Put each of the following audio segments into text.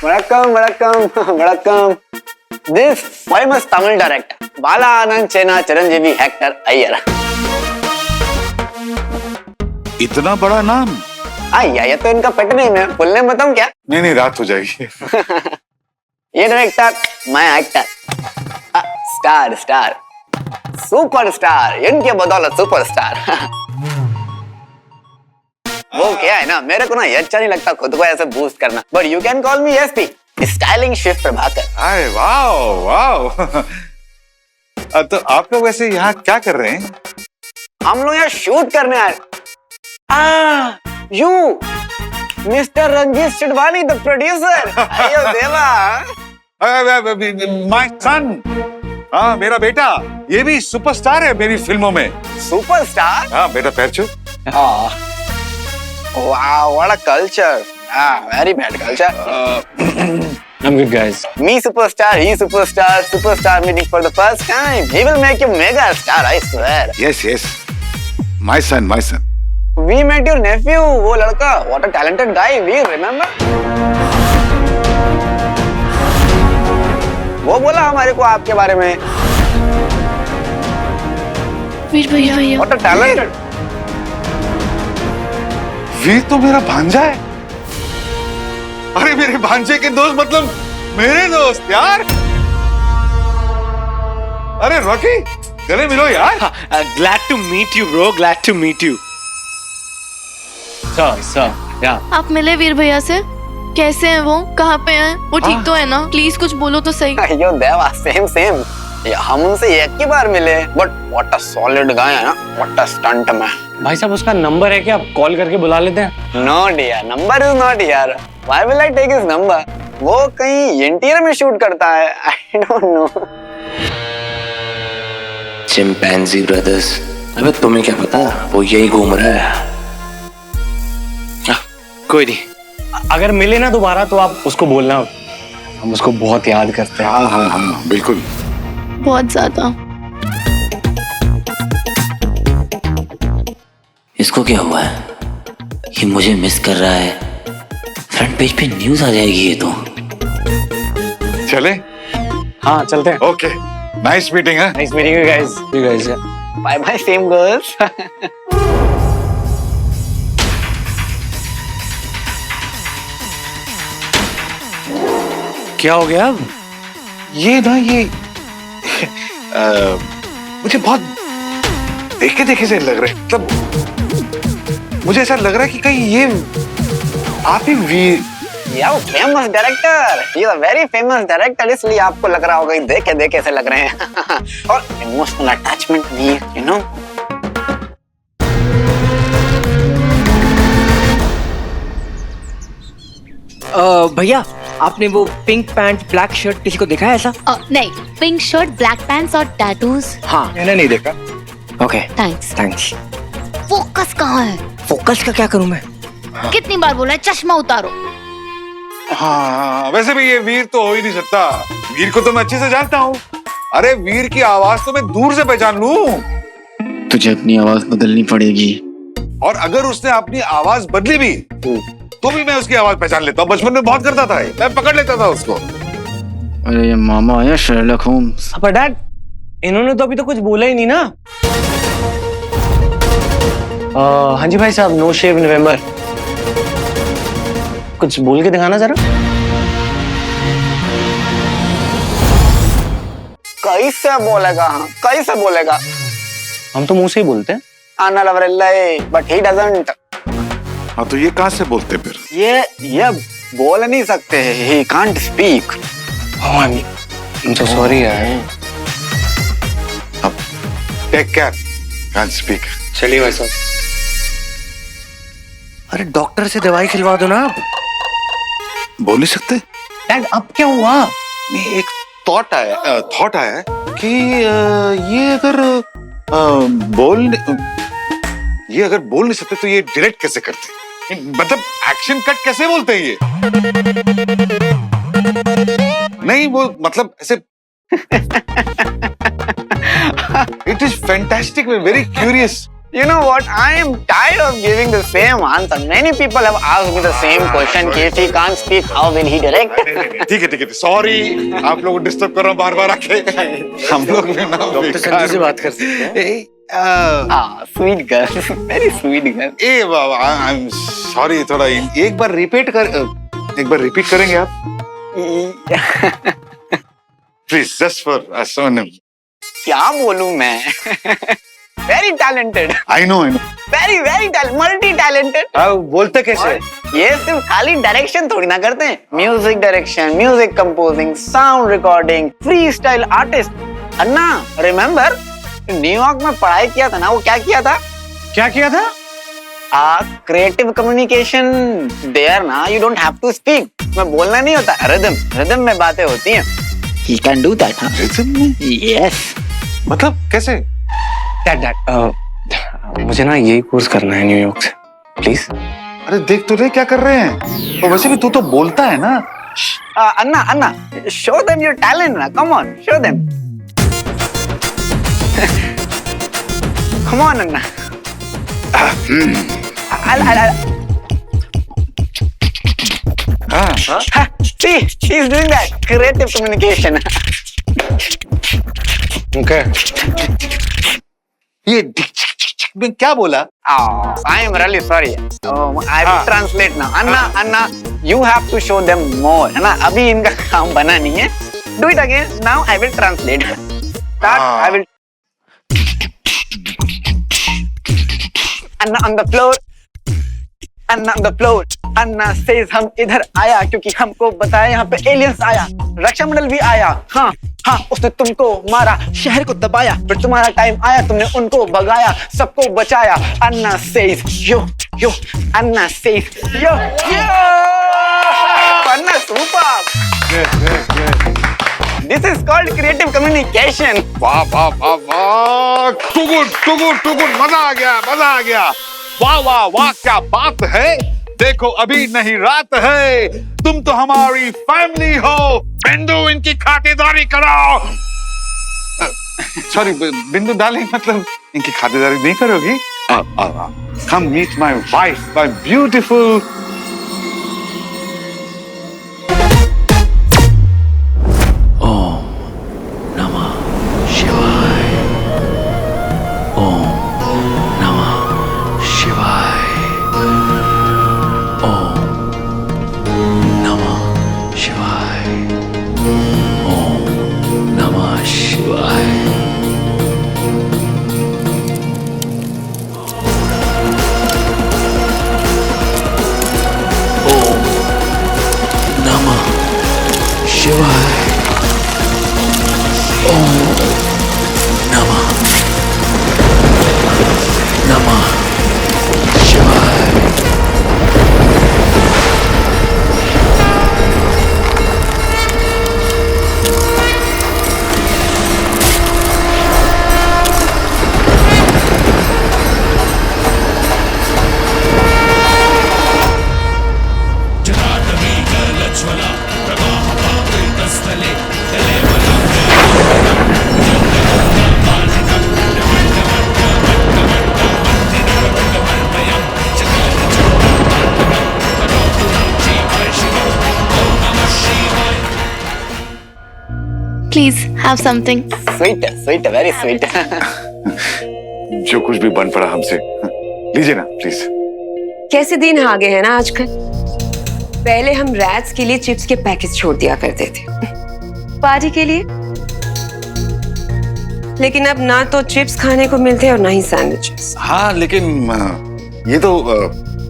Vanakkam, vanakkam, vanakkam. This famous Tamil director, Bala Anand Chena Chiranjeevi actor Iyer. इतना बड़ा नाम? ये तो इनका पेट नेम है, फुल नेम बताऊं क्या? नहीं रात हो जाएगी। ये डायरेक्टर, मैं actor, star star, super star, इनके बदौलत सुपर स्टार। वो क्या है ना, मेरे को ना ये अच्छा नहीं लगता खुद को ऐसे बूस्ट करना, but you can call me SP, styling Shiv Prabhakar. अरे वाओ वाओ। तो आप लोग वैसे यहाँ क्या कर रहे हैं? हम लोग यहाँ शूट करने आए। You mister Ranjeet Sidwani the producer. अयो देवा। My son. हाँ मेरा बेटा, ये भी सुपरस्टार है मेरी फिल्मों में। सुपरस्टार? हाँ बेटा पैर छू। Wow, what a culture. Very bad culture. I'm good, guys. Me superstar, he superstar, superstar meeting for the first time. He will make you mega star, I swear. Yes. My son. We met your nephew, वो लड़का. What a talented guy, we remember. वो बोला हमारे को आपके बारे में. वीर भैया. What a talented. वीर तो मेरा भांजा है। अरे मेरे भांजे के दोस्त मतलब मेरे दोस्त यार। अरे रॉकी, गले मिलो यार। Glad to meet you, bro. Glad to meet you. Sir, yeah. आप मिले वीर भैया से? कैसे हैं वो? कहाँ पे हैं? वो ठीक तो है ना? प्लीज कुछ बोलो तो सही। अयो देवा, सेम। हम उनसे एक ही बार मिले, बट व्हाट अ सॉलिड गाय है ना, व्हाट अ स्टंट मैन। भाई साहब उसका नंबर है क्या? आप कॉल करके बुला लेते हैं? No dear, number is not here. Why will I take his number? वो कहीं इंटीरियर में शूट करता है, I don't know. Chimpanzee brothers, अबे तुम्हें क्या पता, वो यही घूम रहा है। कोई नहीं, अगर मिले ना दोबारा तो आप उसको बोलना, हम उसको बहुत याद करते हैं। हाँ बिल्कुल। बहुत ज्यादा। इसको क्या हुआ है? ये मुझे मिस कर रहा है। फ्रंट पेज पे न्यूज आ जाएगी ये तो। चले? हाँ चलते हैं। ओके, नाइस मीटिंग है। Nice meeting you guys. Bye bye same girls. क्या हो गया अब? ये मुझे बहुत देखे से लग रहा है, मतलब मुझे ऐसा लग रहा है कि कहीं ये आप ही वीर। यार famous director, he is a very famous director, इसलिए आपको लग रहा होगा देखे से लग रहे हैं। और इमोशनल अटैचमेंट भी, यू नो। भैया आपने वो पिंक पैंट ब्लैक शर्ट किसी को देखा है ऐसा? नहीं, पिंक शर्ट, ब्लैक पैंट्स और टैटूज। हाँ मैंने नहीं देखा। Okay thanks. फोकस कहाँ है? फोकस का क्या करूं मैं? कितनी बार बोला है चश्मा उतारो। हाँ वैसे भी ये वीर तो हो ही नहीं सकता। वीर को तो मैं अच्छे से जानता हूँ। अरे वीर की आवाज तो मैं दूर से पहचान लूं। तुझे अपनी आवाज बदलनी पड़ेगी। और अगर उसने अपनी आवाज बदली भी तो भी मैं उसकी आवाज पहचान लेता हूँ। बचपन में बहुत करता था, मैं पकड़ लेता था उसको। अरे ये मामा आया शर्लक होम्स। पर डैड, इन्होंने तो अभी तो कुछ बोला ही नहीं ना। हाँ जी भाई साहब, नो शेव नवंबर। कुछ बोल के दिखाना जरा। कैसे बोलेगा? हम तो मुंह से ही बोलते हैं। आना लवरेल्ले, बट ही डजंट। हाँ तो ये कहाँ से बोलते फिर? ये बोल नहीं सकते, he can't speak। I'm so sorry यार। अब टेक केयर, can't speak। चलिए भाई साहब। अरे डॉक्टर से दवाई खिलवा दो ना आप। बोल नहीं सकते? डैड अब क्या हुआ? नहीं, एक थॉट आया कि ये अगर बोल नहीं सकते तो ये डायरेक्ट कैसे करते? मतलब एक्शन कट कैसे बोलते हैं ये? नहीं वो मतलब ऐसे। It is fantastic, very curious. You know what? I am tired of giving the same answer. Many people have asked me the same question. If he can't speak, how will he direct? ठीक है sorry आप लोगों को disturb कर रहा हूँ बार बार आके हम लोग भी ना डॉक्टर संजू से बात कर सकते हैं Ah, sweet girl. Very sweet girl. A Baba I am sorry थोड़ा एक बार रिपीट करेंगे आप प्लीज जस्ट फॉर सोनम क्या बोलूं मैं? Very talented. I know Very talented. Multi talented. बोलते कैसे ये सिर्फ खाली डायरेक्शन थोड़ी ना करते हैं. Music direction, music composing, sound recording, free style artist. अन्ना रिमेम्बर न्यूयॉर्क में पढ़ाई किया था ना, वो क्या किया था? क्रिएटिव कम्युनिकेशन देयर ना, you don't have to speak. मैं बोलना नहीं होता, रिदम में बातें होती हैं. He can do that, huh? Rhythm में Yes. मतलब कैसे डैड मुझे ना यही कोर्स करना है न्यूयॉर्क से प्लीज अरे देख तो रहे क्या कर रहे हैं तो वैसे भी तू तो बोलता है ना Anna, show them your talent ना. Come on, show them. Come on, Anna. See, he's doing that. Creative communication. Okay ये मैं क्या बोला I am really sorry. I will translate now. Anna, you have to show them more. है ना? अभी इनका काम बना नहीं है. Do it again. Now I will translate. Start. I will. Anna on the floor. Anna on the floor. Anna says हम इधर आया क्योंकि हमको बताया यहाँ पे एलियंस आया. रक्षामंडल भी आया. हाँ उसने तुमको मारा, शहर को दबाया, फिर तुम्हारा टाइम आया, तुमने उनको भगाया, सबको बचाया. Anna says yo. Anna says yo. Anna super. This is called creative communication. वाह टू गुड मजा आ गया वाह क्या बात है देखो अभी नहीं रात है तुम तो हमारी फैमिली हो बिंदु इनकी खातिरदारी कराओ सॉरी बिंदु डार्लिंग मतलब इनकी खातिरदारी नहीं करोगी come meet my wife my beautiful Please have something. Sweet, very sweet. जो कुछ भी बन पड़ा हमसे लीजिए ना प्लीज कैसे दिन आ गए हैं ना आजकल। पहले हम रैट्स के लिए चिप्स के पैकेट छोड़ दिया करते थे पार्टी के लिए, लेकिन अब ना तो चिप्स खाने को मिलते और ना ही सैंडविचेस। हाँ लेकिन ये तो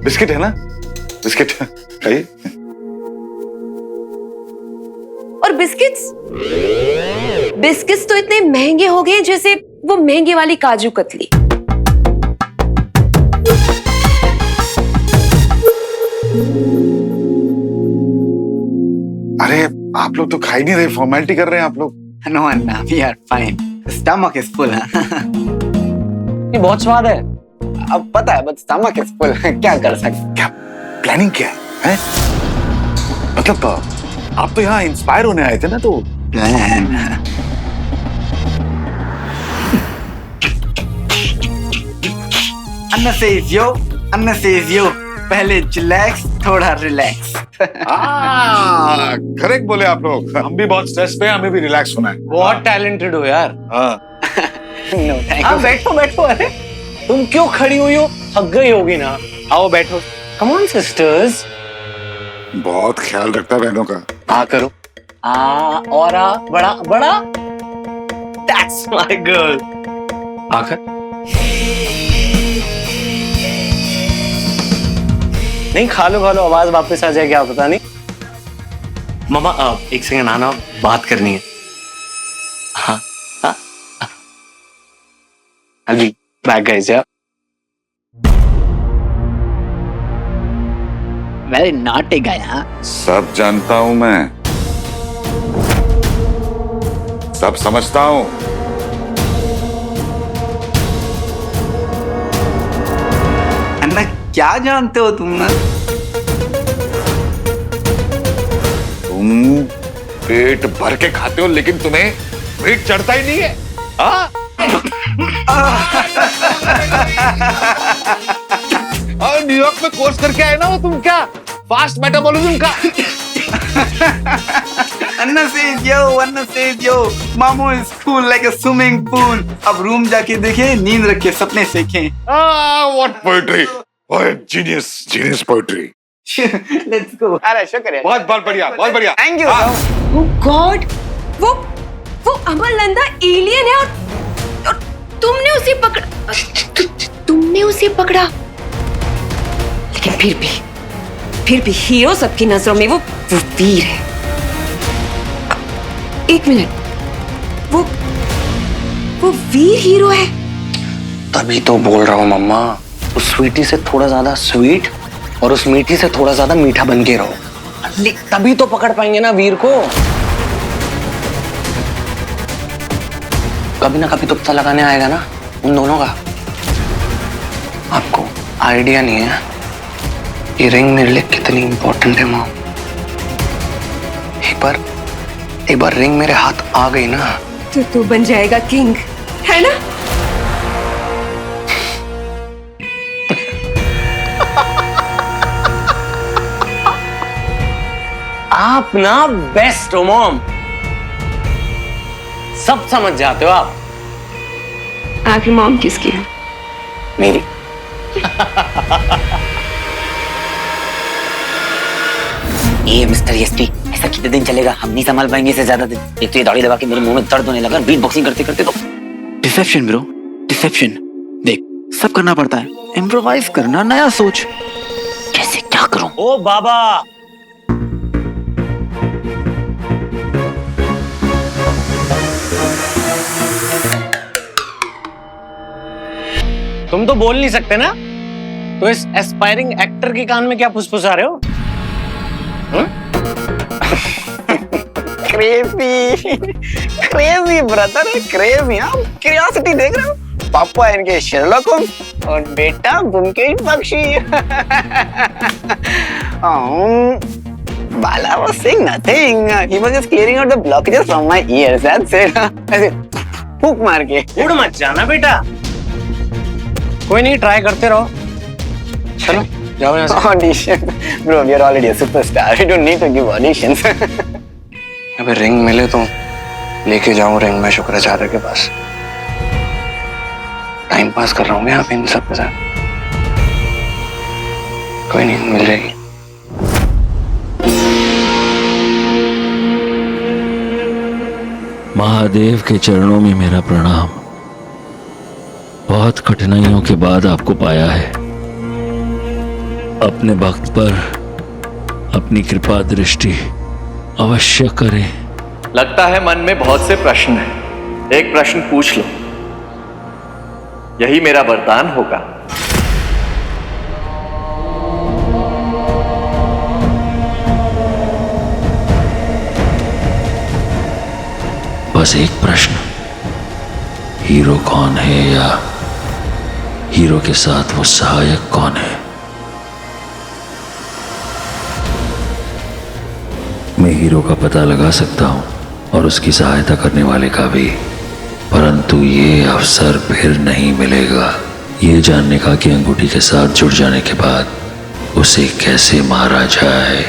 बिस्किट है ना, बिस्किट खाइए। और बिस्किट्स तो इतने महंगे हो गए जैसे वो महंगी वाली काजू कतली। अरे आप लोग तो खा ही नहीं रहे, फॉर्मेलिटी कर रहे हैं आप लोग। No, Anna, we are fine. Stomach is full. ये बहुत स्वाद है। अब पता है, but stomach is full. क्या कर सकते? क्या प्लानिंग क्या है? मतलब आप तो यहाँ इंस्पायर होने आए थे ना, तो प्लान। अन्ना says yo, अन्ना says yo. पहले चिलैक्स, थोड़ा रिलैक्स. करेक्ट बोले आप लोग. हम भी बहुत स्ट्रेस पे हैं, हमें भी रिलैक्स होना है. बहुत टैलेंटेड हो यार. हाँ. No, thank हाँ you. बैठो बैठो. अरे तुम क्यों खड़ी हुई हो? थक गई होगी ना. आओ बैठो. Come on sisters. बहुत ख्याल रखता है बहनों का. आ करो. आ और आ. बड़ा बड़ा. That's my girl. आकर. नहीं खा लो आवाज वापस आ जाए क्या पता नहीं. मामा एक सेकंड आना, बात करनी है. हाँ हाँ अभी बैग गाइस यार. Very naughty guy, हाँ. सब जानता हूं मैं. सब समझता हूं. अन्ना क्या जानते हो तुम ना? तुम पेट भर के खाते हो लेकिन तुम्हें पेट चढ़ता ही नहीं है. हाँ? और न्यूयॉर्क में कोर्स करके आए ना वो. तुम क्या फास्ट मेटाबॉलिज्म का. अन्ना says yo, मामू is cool like a swimming pool. अब रूम जाके देखे, नींद रख के सपने सीखे. What poetry. Genius poetry. Let's go. अरे शुक्रिया. बहुत बढ़िया, बहुत बढ़िया. Thank you. Oh God, वो अमरनंदा एलियन है और तुमने उसे पकड़ा. लेकिन फिर भी हीरो सबकी नजरों में वो वीर है. एक मिनट, वो वीर हीरो है. तभी तो बोल रहा हूँ मम्मा, उस स्वीटी से थोड़ा ज्यादा स्वीट और उस मीठी से थोड़ा ज्यादा मीठा बन के रहो. तभी तो पकड़ पाएंगे ना वीर को. कभी ना कभी तो पता लगाने आएगा ना उन दोनों का. आपको आइडिया नहीं है ये रिंग मेरे लिए कितनी इंपॉर्टेंट है माँ. एक बार रिंग मेरे हाथ आ गई ना तो तू बन जाएगा किंग, है ना? आप ना बेस्ट हो मॉम. सब समझ जाते हो आप. आखिर मॉम किसकी है? मेरी. ये मिस्टर एसपी, ऐसा कितने दिन चलेगा? हम नहीं संभाल पाएंगे इसे ज्यादा दिन. एक तो ये दाढ़ी दबा के मेरे मुंह में दर्द होने लगा बीट बॉक्सिंग करते करते. तो डिसेप्शन ब्रो, डिसेप्शन. देख, सब करना पड़ता है. इम्प्रोवाइज करना, नया सोच. कैसे क्या करूं? ओ बाबा, तुम तो बोल नहीं सकते ना, तो इस एस्पायरिंग एक्टर के कान में क्या फुसफुसा रहे हो? क्रेजी ब्रदर है, क्रेजी. हाँ, क्यूरियोसिटी देख रहे हो. पापा इनके शेरलॉक होम्स और बेटा Byomkesh Bakshi. Bala was saying nothing. He was just clearing out the blockages from my ears. That's it. ऐसे फूक मार के. उड़ मत जाना बेटा. कोई नहीं, ट्राई करते रहो. चलो जाओ यहाँ से. Audition, bro. We are already a superstar. We don't need to give auditions. अबे रिंग मिले तो लेके जाऊं रिंग में शुक्राचार्य के पास. टाइम पास कर रहा हूँ मैं यहाँ पे इन सब के साथ. कोई नहीं, मिल जाएगी. महादेव के चरणों में मेरा प्रणाम. बहुत कठिनाइयों के बाद आपको पाया है. अपने भक्त पर अपनी कृपा दृष्टि अवश्य करें. लगता है मन में बहुत से प्रश्न हैं. एक प्रश्न पूछ लो, यही मेरा वरदान होगा. बस एक प्रश्न, हीरो कौन है या हीरो के साथ वो सहायक कौन है? मैं हीरो का पता लगा सकता हूं और उसकी सहायता करने वाले का भी, परंतु ये अवसर फिर नहीं मिलेगा. ये जानने का कि अंगूठी के साथ जुड़ जाने के बाद उसे कैसे मारा जाए।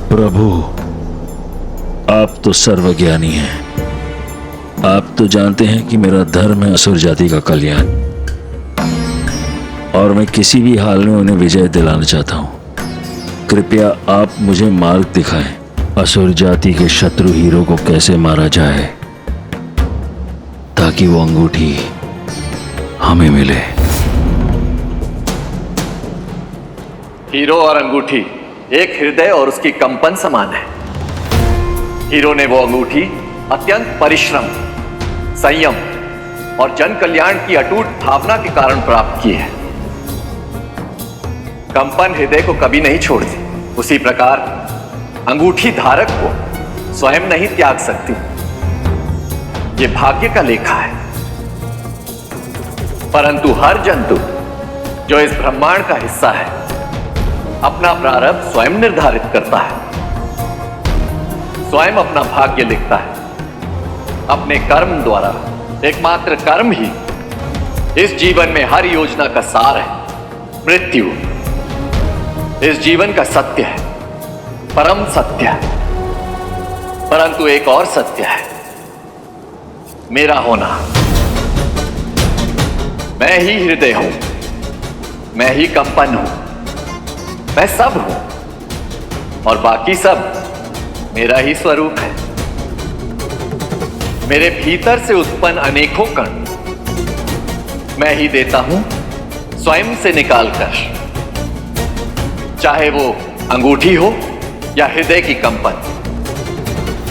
प्रभु, आप तो सर्वज्ञानी हैं। आप तो जानते हैं कि मेरा धर्म है असुर जाति का कल्याण, और मैं किसी भी हाल में उन्हें विजय दिलाना चाहता हूं। कृपया आप मुझे मार्ग दिखाएं। असुर जाति के शत्रु हीरो को कैसे मारा जाए ताकि वो अंगूठी हमें मिले। हीरो और अंगूठी एक हृदय और उसकी कंपन समान है। हीरो ने वो अंगूठी अत्यंत परिश्रम, संयम और जन कल्याण की अटूट भावना के कारण प्राप्त की है। कंपन हृदय को कभी नहीं छोड़ती। उसी प्रकार अंगूठी धारक को स्वयं नहीं त्याग सकती। ये भाग्य का लेखा है। परंतु हर जंतु जो इस ब्रह्मांड का हिस्सा है अपना प्रारब्ध स्वयं निर्धारित करता है, स्वयं अपना भाग्य लिखता है। अपने कर्म द्वारा, एकमात्र कर्म ही इस जीवन में हर योजना का सार है। मृत्यु इस जीवन का सत्य है, परम सत्य है। परंतु एक और सत्य है, मेरा होना। मैं ही हृदय हूं, मैं ही कंपन हूं, मैं सब हूं, और बाकी सब मेरा ही स्वरूप है। मेरे भीतर से उत्पन्न अनेकों कण मैं ही देता हूं स्वयं से निकालकर। चाहे वो अंगूठी हो या हृदय की कंपन,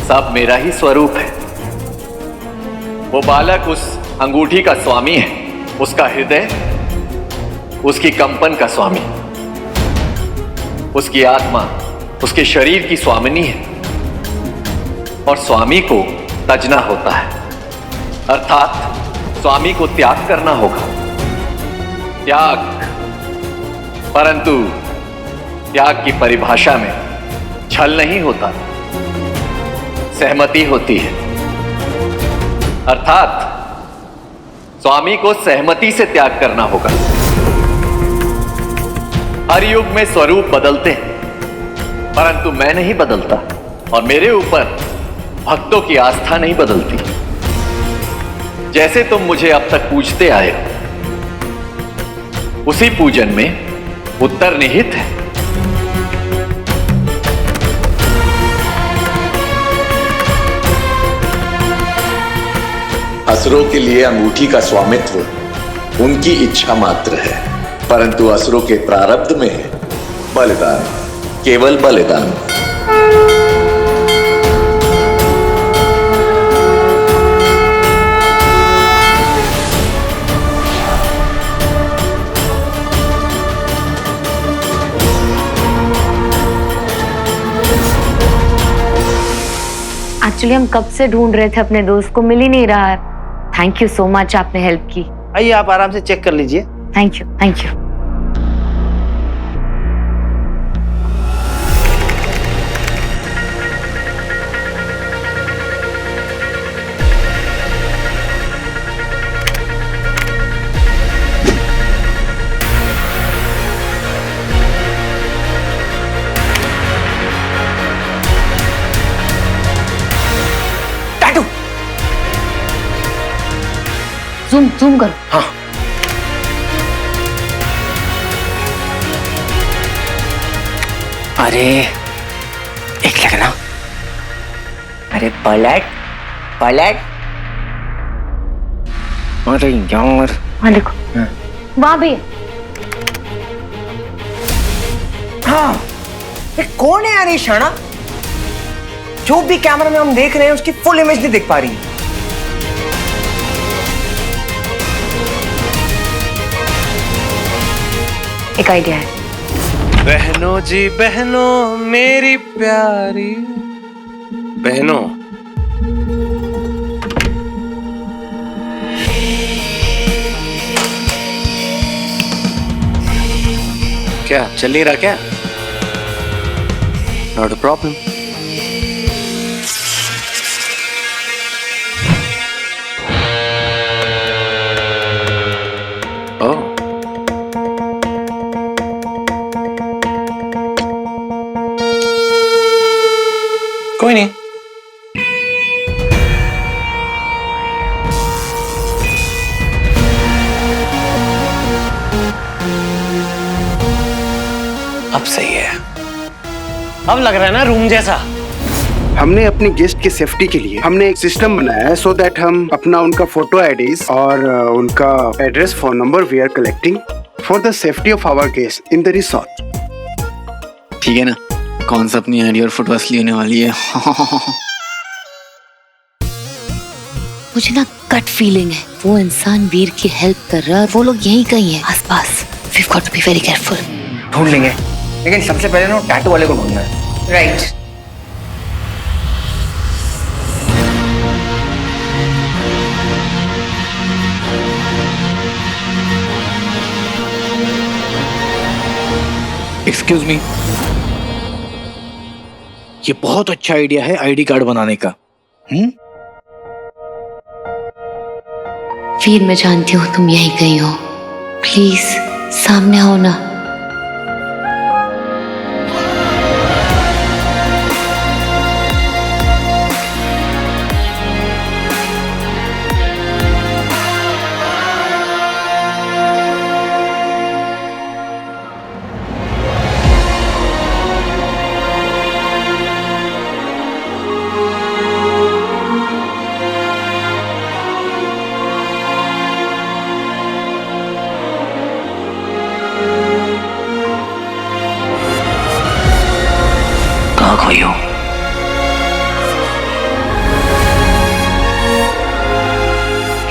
सब मेरा ही स्वरूप है। वो बालक उस अंगूठी का स्वामी है, उसका हृदय उसकी कंपन का स्वामी, उसकी आत्मा उसके शरीर की स्वामिनी है। और स्वामी को तजना होता है, अर्थात स्वामी को त्याग करना होगा। त्याग, परंतु त्याग की परिभाषा में छल नहीं होता, सहमति होती है। अर्थात स्वामी को सहमति से त्याग करना होगा। हर युग में स्वरूप बदलते हैं, परंतु मैं नहीं बदलता, और मेरे ऊपर भक्तों की आस्था नहीं बदलती। जैसे तुम मुझे अब तक पूजते आए हो, उसी पूजन में उत्तर निहित है। असुरों के लिए अंगूठी का स्वामित्व उनकी इच्छा मात्र है, परंतु असुरों के प्रारब्ध में है बलिदान, केवल बलिदान। एक्चुअली हम कब से ढूंढ रहे थे अपने दोस्त को, मिल ही नहीं रहा है। थैंक यू सो मच, आपने हेल्प की। आइए आप आराम से चेक कर लीजिए। Thank you, thank you. Zoom zoom करो। हाँ। अरे एक सेकंड ना। अरे पलट पलट। अरे यार, हाँ देखो, वहां भी है। हाँ, ये कौन है यार ये शाना? जो भी कैमरा में हम देख रहे हैं उसकी फुल इमेज नहीं देख पा रही। एक आइडिया है। बहनों जी बहनों, मेरी प्यारी बहनों, क्या चल नहीं रहा क्या? Not a problem. सही है। अब लग रहा है ना रूम जैसा। हमने अपनी गेस्ट की सेफ्टी के लिए हमने एक सिस्टम बनाया है, सो दैट हम अपना उनका फोटो आईडीज और उनका address phone number we are collecting for the safety of our guest in the resort. ठीक है ना, कौन सा अपनी आईडी और फोटो असली होने वाली है। मुझे ना गट फीलिंग है वो इंसान वीर की हेल्प कर रहा है, वो लोग यहीं कहीं हैं आसपास। We've got to be very careful. ढूंढ लेंगे, लेकिन सबसे पहले ना टैटू वाले को ढूंढना है। राइट। एक्सक्यूज मी, ये बहुत अच्छा आइडिया है आईडी कार्ड बनाने का। वीर मैं जानती हूँ तुम यहीं कहीं हो, प्लीज सामने आओ ना। कहाँ खोई हो?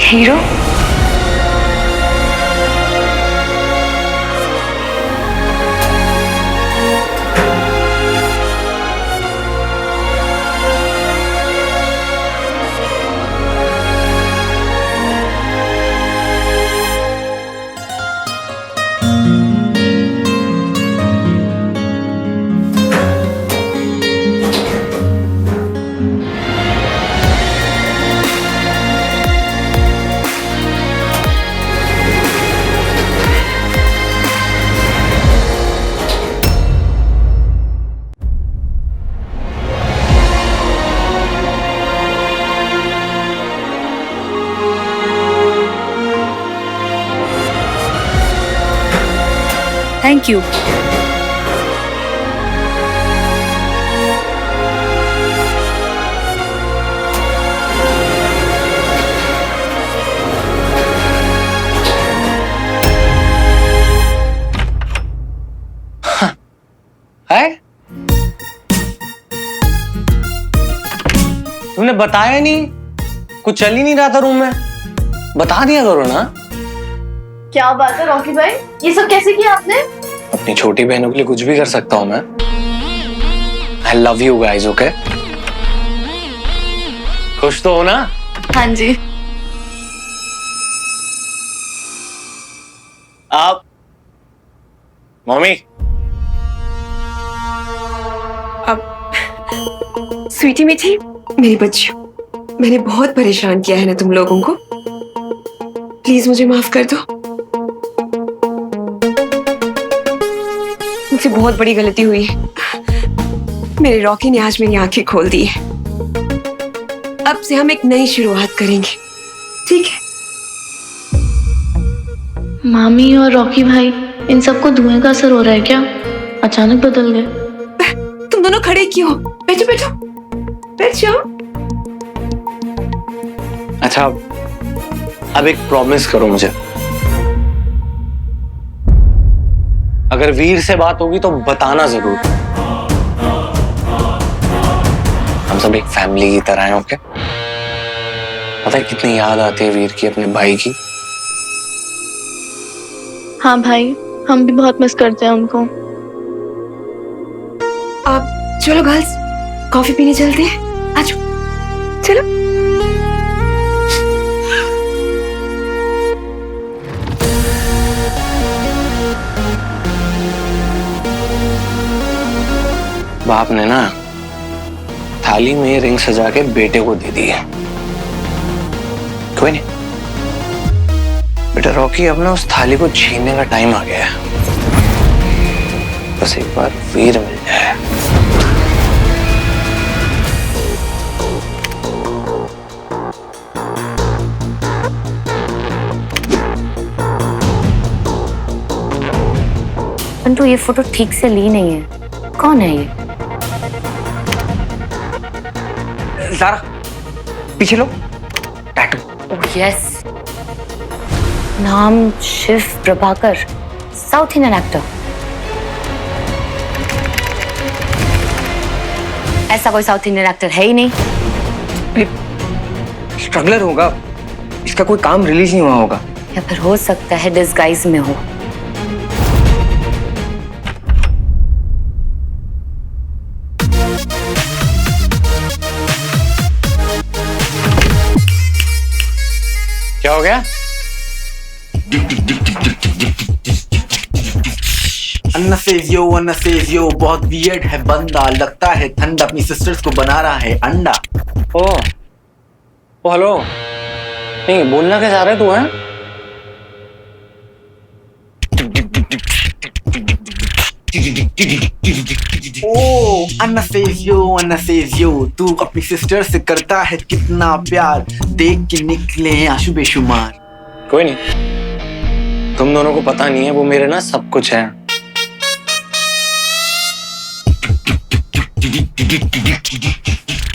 Hero, thank you. है? तुमने बताया नहीं, कुछ चल ही नहीं रहा था रूम में, बता दिया करो ना। क्या बात है रॉकी भाई, ये सब कैसे किया आपने? अपनी छोटी बहनों के लिए कुछ भी कर सकता हूं मैं। I love you guys, okay? खुश तो हो ना? हाँ जी। आप मम्मी, अब स्वीटी मीठी मेरी बच्ची, मैंने बहुत परेशान किया है ना तुम लोगों को, प्लीज मुझे माफ कर दो। मुझसे बहुत बड़ी गलती हुई है, मेरे रॉकी ने आज मेरी आंखें खोल दी है। अब से हम एक नई शुरुआत करेंगे, ठीक है? मामी और रॉकी भाई, इन सबको धुएं का असर हो रहा है क्या? अचानक बदल गए। तुम दोनों खड़े क्यों हो? बैठो बैठो, बैठ जाओ। अच्छा अब एक प्रॉमिस करो मुझे, अगर वीर से बात होगी तो बताना जरूर। हम सब एक फैमिली की तरह हैं, ओके? पता है कितनी याद आती है वीर की, अपने भाई की। हाँ भाई, हम भी बहुत मिस करते हैं उनको। आप चलो गर्ल्स, कॉफी पीने चलते हैं, आ जाओ, चलो। बाप ने ना थाली में रिंग सजा के बेटे को दे दी है। कोई नहीं बेटा, रॉकी अब ना उस थाली को छीनने का टाइम आ गया है। बस एक बार वीर मिल जाए। परंतु ये फोटो ठीक से ली नहीं है। कौन है ये? ज़ारा पीछे लो। टैटू। ओह यस, नाम Shiv Prabhakar, south Indian actor. ऐसा कोई साउथ इंडियन एक्टर है ही नहीं। स्ट्रगलर होगा, इसका कोई काम रिलीज नहीं हुआ होगा। या फिर हो सकता है डिस्गाइज में हो। क्या हो गया? अन्ना सेज यो बहुत वियर्ड है बंदा, लगता है ठंड अपनी सिस्टर्स को बना रहा है अंडा। ओ हेलो, नहीं बोलना क्या चाह रहे तू है? ओ अन्ना सेज यो, तू अपनी सिस्टर से करता है कितना प्यार, देख के निकले आंसू बेशुमार। कोई नहीं, तुम दोनों को पता नहीं है, वो मेरे ना सब कुछ है।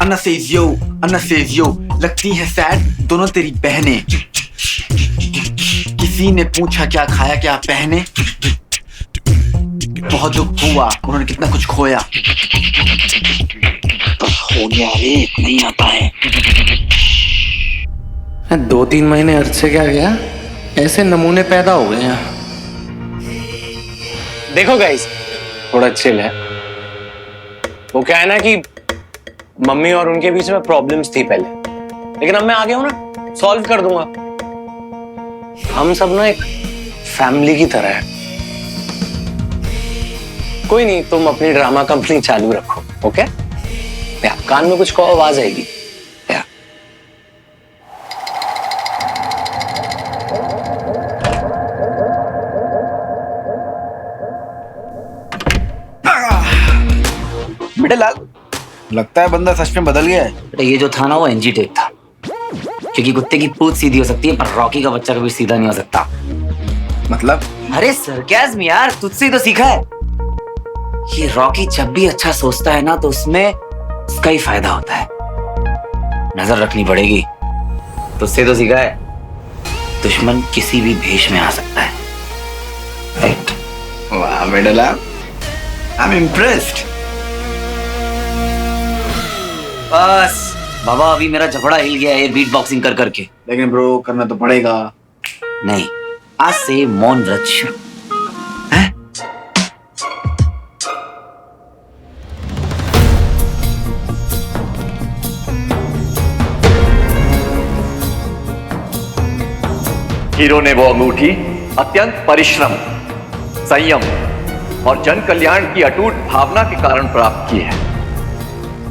अन्ना सेज यो, लगती है सैड दोनों तेरी बहनें। किसी ने पूछा क्या खाया क्या पहने, बहुत दुख हुआ उन्होंने कितना कुछ खोया। हो गया रे, नहीं आता है। 2-3 महीने अर्थ से क्या गया, ऐसे नमूने पैदा हो गए हैं। देखो गाइस, थोड़ा चिल है। वो क्या है ना कि मम्मी और उनके बीच में प्रॉब्लम्स थी पहले, लेकिन अब मैं आ गया हूं ना, सॉल्व कर दूंगा। हम सब ना एक फैमिली की तरह है। कोई नहीं, तुम अपनी ड्रामा कंपनी चालू रखो, ओके? या कान में कुछ को आवाज आएगी या? बेटे लाल, लगता है बंदा सच में बदल गया है। ये जो था ना वो एनजी टेप था, क्योंकि कुत्ते की पूंछ सीधी हो सकती है पर रॉकी का बच्चा कभी सीधा नहीं हो सकता। मतलब? अरे सरकाज़्म यार, तुझसे ही तो सीखा है। ये रॉकी जब भी अच्छा सोचता है ना तो उसमें उसका ही फायदा होता है। नजर रखनी पड़ेगी, तुझसे तो सीखा है। दुश्मन किसी भी भेष में आ सकता है। राइट? वाह बेटे लाल, आई एम इम्प्रेस्ड। बस बाबा, अभी मेरा झपड़ा हिल गया है बीट बॉक्सिंग कर करके। लेकिन ब्रो करना तो पड़ेगा। नहीं, आज से मौन व्रत शुरू। हीरो ने वो अंगूठी अत्यंत परिश्रम, संयम और जन कल्याण की अटूट भावना के कारण प्राप्त की है।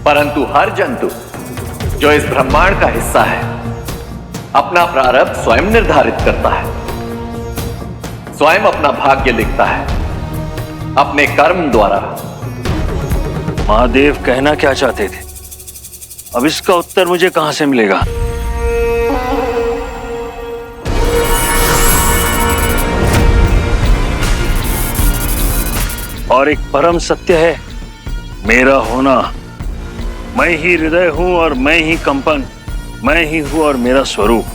परंतु हर जंतु जो इस ब्रह्मांड का हिस्सा है अपना प्रारब्ध स्वयं निर्धारित करता है, स्वयं अपना भाग्य लिखता है अपने कर्म द्वारा। महादेव कहना क्या चाहते थे, अब इसका उत्तर मुझे कहां से मिलेगा? और एक परम सत्य है, मेरा होना। मैं ही हृदय हूं और मैं ही कंपन, मैं ही हूं और मेरा स्वरूप।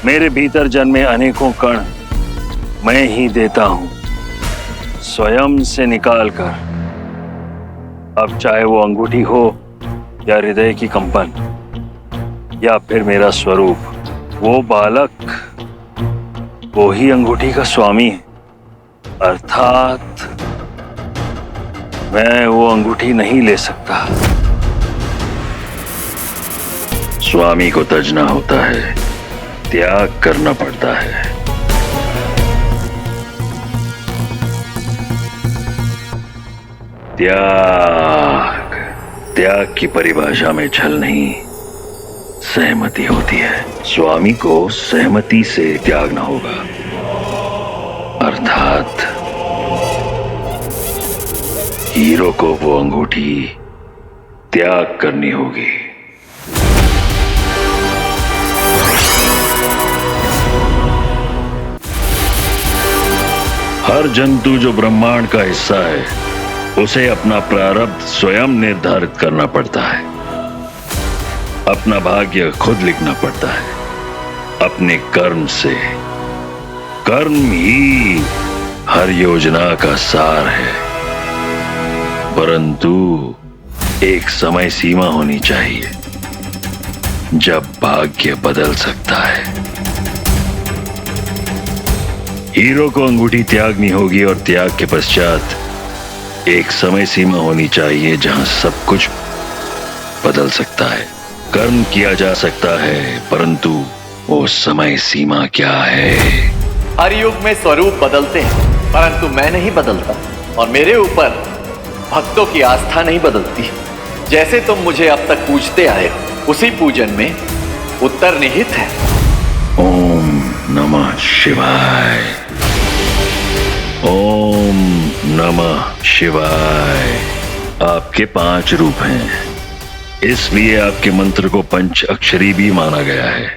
मेरे भीतर जन्मे अनेकों कण मैं ही देता हूं स्वयं से निकाल कर। अब चाहे वो अंगूठी हो या हृदय की कंपन या फिर मेरा स्वरूप, वो बालक वो ही अंगूठी का स्वामी है। अर्थात मैं वो अंगूठी नहीं ले सकता। स्वामी को तजना होता है, त्याग करना पड़ता है। त्याग, त्याग की परिभाषा में छल नहीं, सहमति होती है। स्वामी को सहमति से त्यागना होगा, अर्थात हीरो को वो अंगूठी त्याग करनी होगी। हर जंतु जो ब्रह्मांड का हिस्सा है उसे अपना प्रारब्ध स्वयं निर्धारित करना पड़ता है। अपना भाग्य खुद लिखना पड़ता है अपने कर्म से। कर्म ही हर योजना का सार है, परंतु एक समय सीमा होनी चाहिए जब भाग्य बदल सकता है। हीरो को अंगूठी त्यागनी होगी और त्याग के पश्चात एक समय सीमा होनी चाहिए जहां सब कुछ बदल सकता है। कर्म किया जा सकता है, परंतु वो समय सीमा क्या है? हर युग में स्वरूप बदलते हैं, परंतु मैं नहीं बदलता और मेरे ऊपर भक्तों की आस्था नहीं बदलती। जैसे तुम मुझे अब तक पूजते आए हो, उसी पूजन में उत्तर निहित है। ओम नमः शिवाय। ओम नमः शिवाय। आपके 5 रूप हैं, इसलिए आपके मंत्र को पंच अक्षरी भी माना गया है।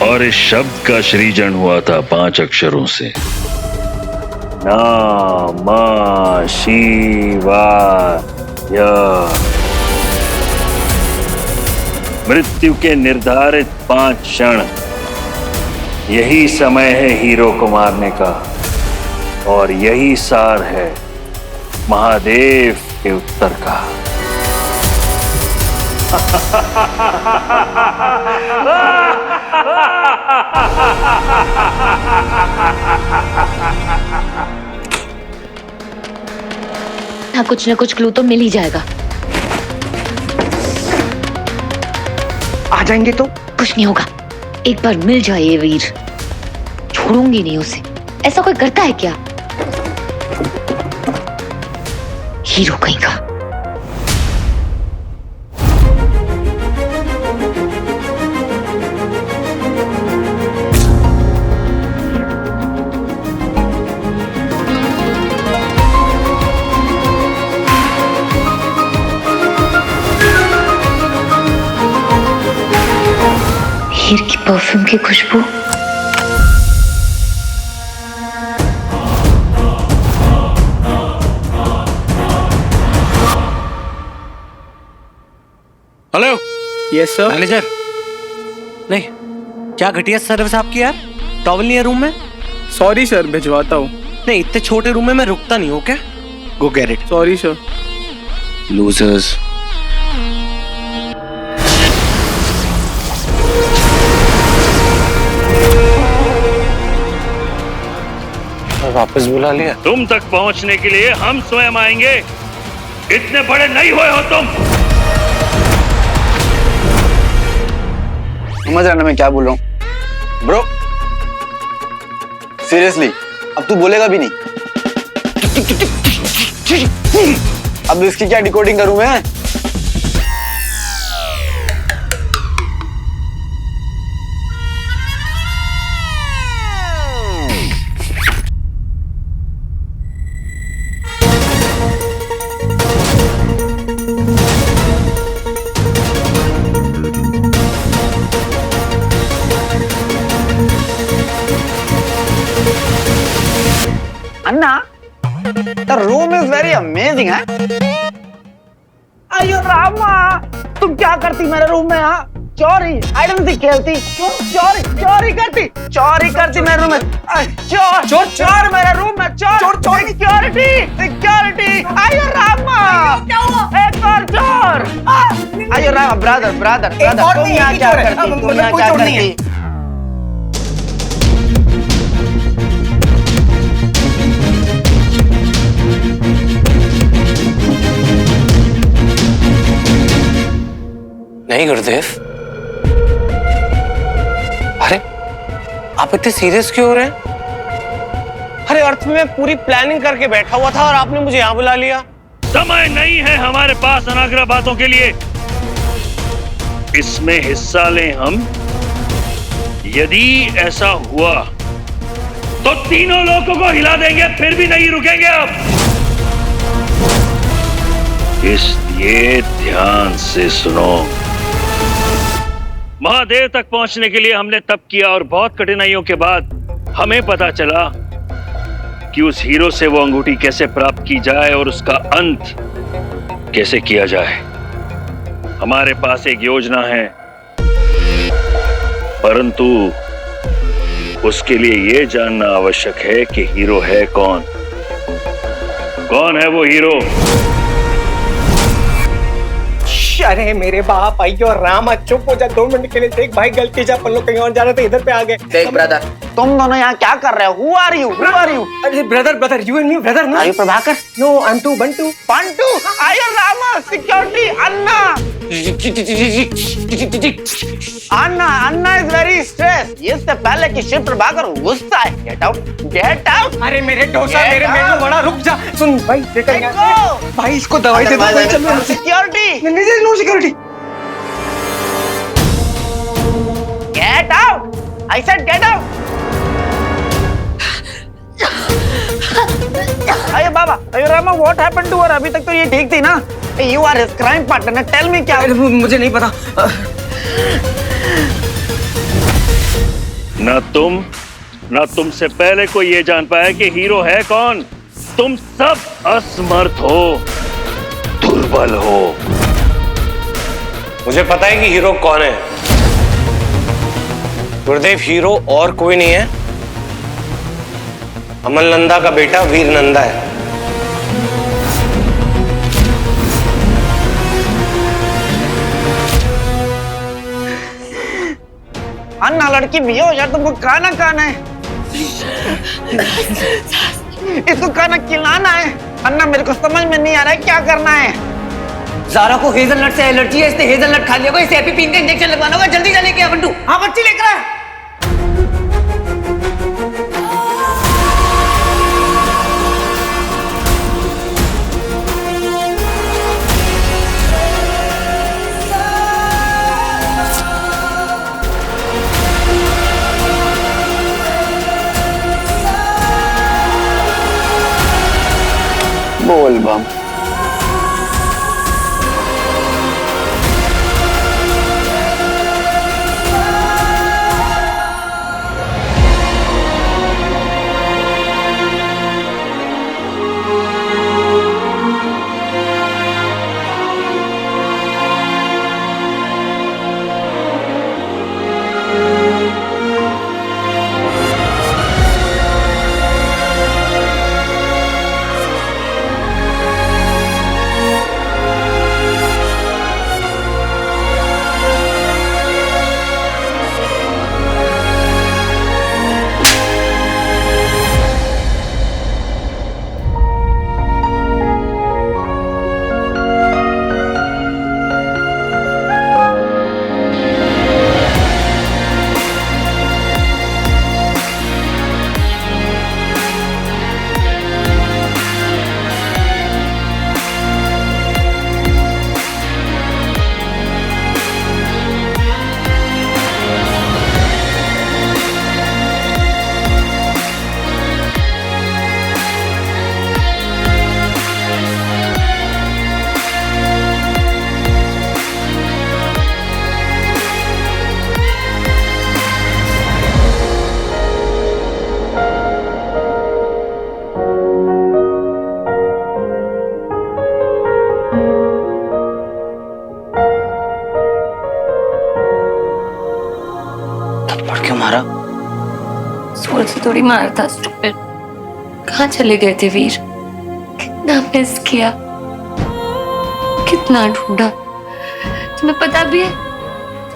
और इस शब्द का सृजन हुआ था 5 अक्षरों से। नमः शिवाय। मृत्यु के निर्धारित 5 क्षण, यही समय है हीरो को मारने का, और यही सार है महादेव के उत्तर का। हाँ, कुछ ना कुछ क्लू तो मिल ही जाएगा। आ जाएंगे तो कुछ नहीं होगा, एक बार मिल जाए ये वीर, छोड़ूंगी नहीं उसे। ऐसा कोई करता है क्या? हीरो कहीं का। हीर की परफ्यूम की खुशबू। हेलो। Yes sir. मैनेजर, नहीं, क्या घटिया सर्विस आपकी यार। टॉवल नहीं है रूम में? सॉरी सर, भिजवाता हूँ। नहीं, इतने छोटे रूम में मैं रुकता नहीं हूँ क्या? गो get it. Sorry sir. Losers. वापस बुला लिया? तुम तक पहुंचने के लिए हम स्वयं आएंगे। इतने बड़े नहीं हुए हो तुम। समझ रहा ना मैं क्या बोल रहा हूँ? ब्रो सीरियसली अब तू बोलेगा भी नहीं। अब इसकी क्या डिकोडिंग करूं मैं? अन्ना, the room is very amazing, है? अयो रामा, तुम क्या करती मेरे रूम में? हाँ, चोरी, आइडेंटिटी खेलती, चोरी करती मेरे रूम में। चोर मेरे रूम में, चोर, सिक्योरिटी, अयो रामा, एक और चोर। अयो रामा, ब्रदर, तुम यहाँ क्या करती? नहीं गुरुदेव। अरे आप इतने सीरियस क्यों हो रहे हैं? अरे अर्थ में मैं पूरी प्लानिंग करके बैठा हुआ था और आपने मुझे यहाँ बुला लिया। समय नहीं है हमारे पास अनाग्रह बातों के लिए। इसमें हिस्सा लें हम। यदि ऐसा हुआ तो तीनों लोगों को हिला देंगे, फिर भी नहीं रुकेंगे अब। इसलिए ध्यान से सुनो। महादेव तक पहुंचने के लिए हमने तप किया और बहुत कठिनाइयों के बाद हमें पता चला कि उस हीरो से वो अंगूठी कैसे प्राप्त की जाए और उसका अंत कैसे किया जाए। हमारे पास एक योजना है, परंतु उसके लिए यह जानना आवश्यक है कि हीरो है कौन। कौन है वो हीरो? अरे मेरे बाप आइयो राम, चुप हो जा 2 मिनट के लिए। देख भाई गलती से अपन लोग कहीं और जा रहे थे, इधर पे आ गए। देख ब्रदर, तुम दोनों यहाँ क्या कर रहे हो? Who are you? Who are you? अरे brother you and me brother. No Are you Prabhakar? No I am to Bantu. Bantu, आयो रामा, सिक्योरिटी, अन्ना। अन्ना इज वेरी स्ट्रेस। इससे पहले कि शिव प्रभाकर गुस्सा है। Get out. अरे मेरे डोसा, मेरे मेनू बड़ा, रुक जा। सुन भाई भाई इसको दवाई दे दो। चलो security, no security. Get out. I said get out. अरे बाबा, अरे Rama, what happened to her? अभी तक तो ये ठीक थी ना? You are his crime partner, tell me क्या? मुझे नहीं पता। ना तुमसे पहले कोई ये जान पाया कि हीरो है कौन। तुम सब असमर्थ हो, दुर्बल हो। मुझे पता है कि हीरो कौन है। गुरुदेव, हीरो और कोई नहीं है, अमल नंदा का बेटा वीर नंदा है। अन्ना लड़की भी हो यार, तुमको खाना है। इसको खाना खिलाना है। अन्ना मेरे को समझ में नहीं आ रहा है क्या करना है। ज़ारा को हेजलनट से एलर्जी है, इसने हेजलनट खा लिया होगा, इसे एपिपिन का इंजेक्शन लगवाना होगा। जल्दी लेके आ बंटू। हाँ बच्ची लेकर आ। बोल बम। मारा? जोर से थोड़ी मारा था स्टूपिड। कहाँ चले गए थे वीर? कितना मिस किया, कितना ढूंढा। तुम्हें पता भी है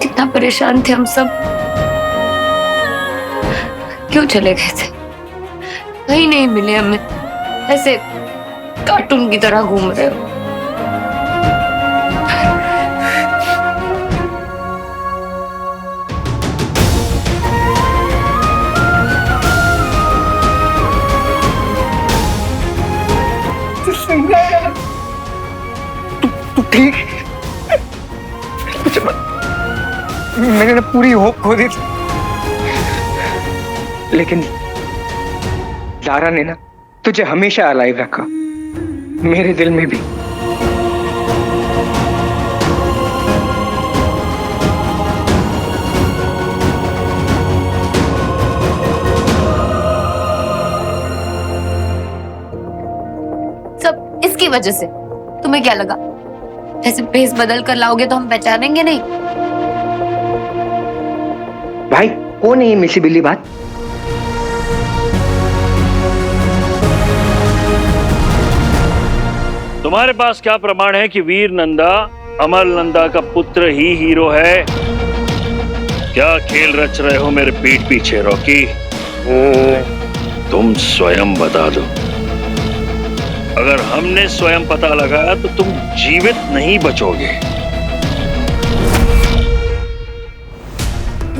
कितना परेशान थे हम सब। क्यों चले गए थे? कहीं नहीं मिले हमें, ऐसे कार्टून की तरह घूम रहे हो। तू ठीक? मैंने ना पूरी होप खो दी थी, लेकिन ज़ारा ने ना तुझे हमेशा अलाइव रखा, मेरे दिल में भी। की वजह से। तुम्हें क्या लगा ऐसे फेस बदल कर लाओगे तो हम पहचानेंगे नहीं? भाई कौन है ये मिसी बिल्ली बात? तुम्हारे पास क्या प्रमाण है कि वीर नंदा अमर नंदा का पुत्र ही हीरो है? क्या खेल रच रहे हो मेरे पीठ पीछे रॉकी? तुम स्वयं बता दो। अगर हमने स्वयं पता लगाया तो तुम जीवित नहीं बचोगे।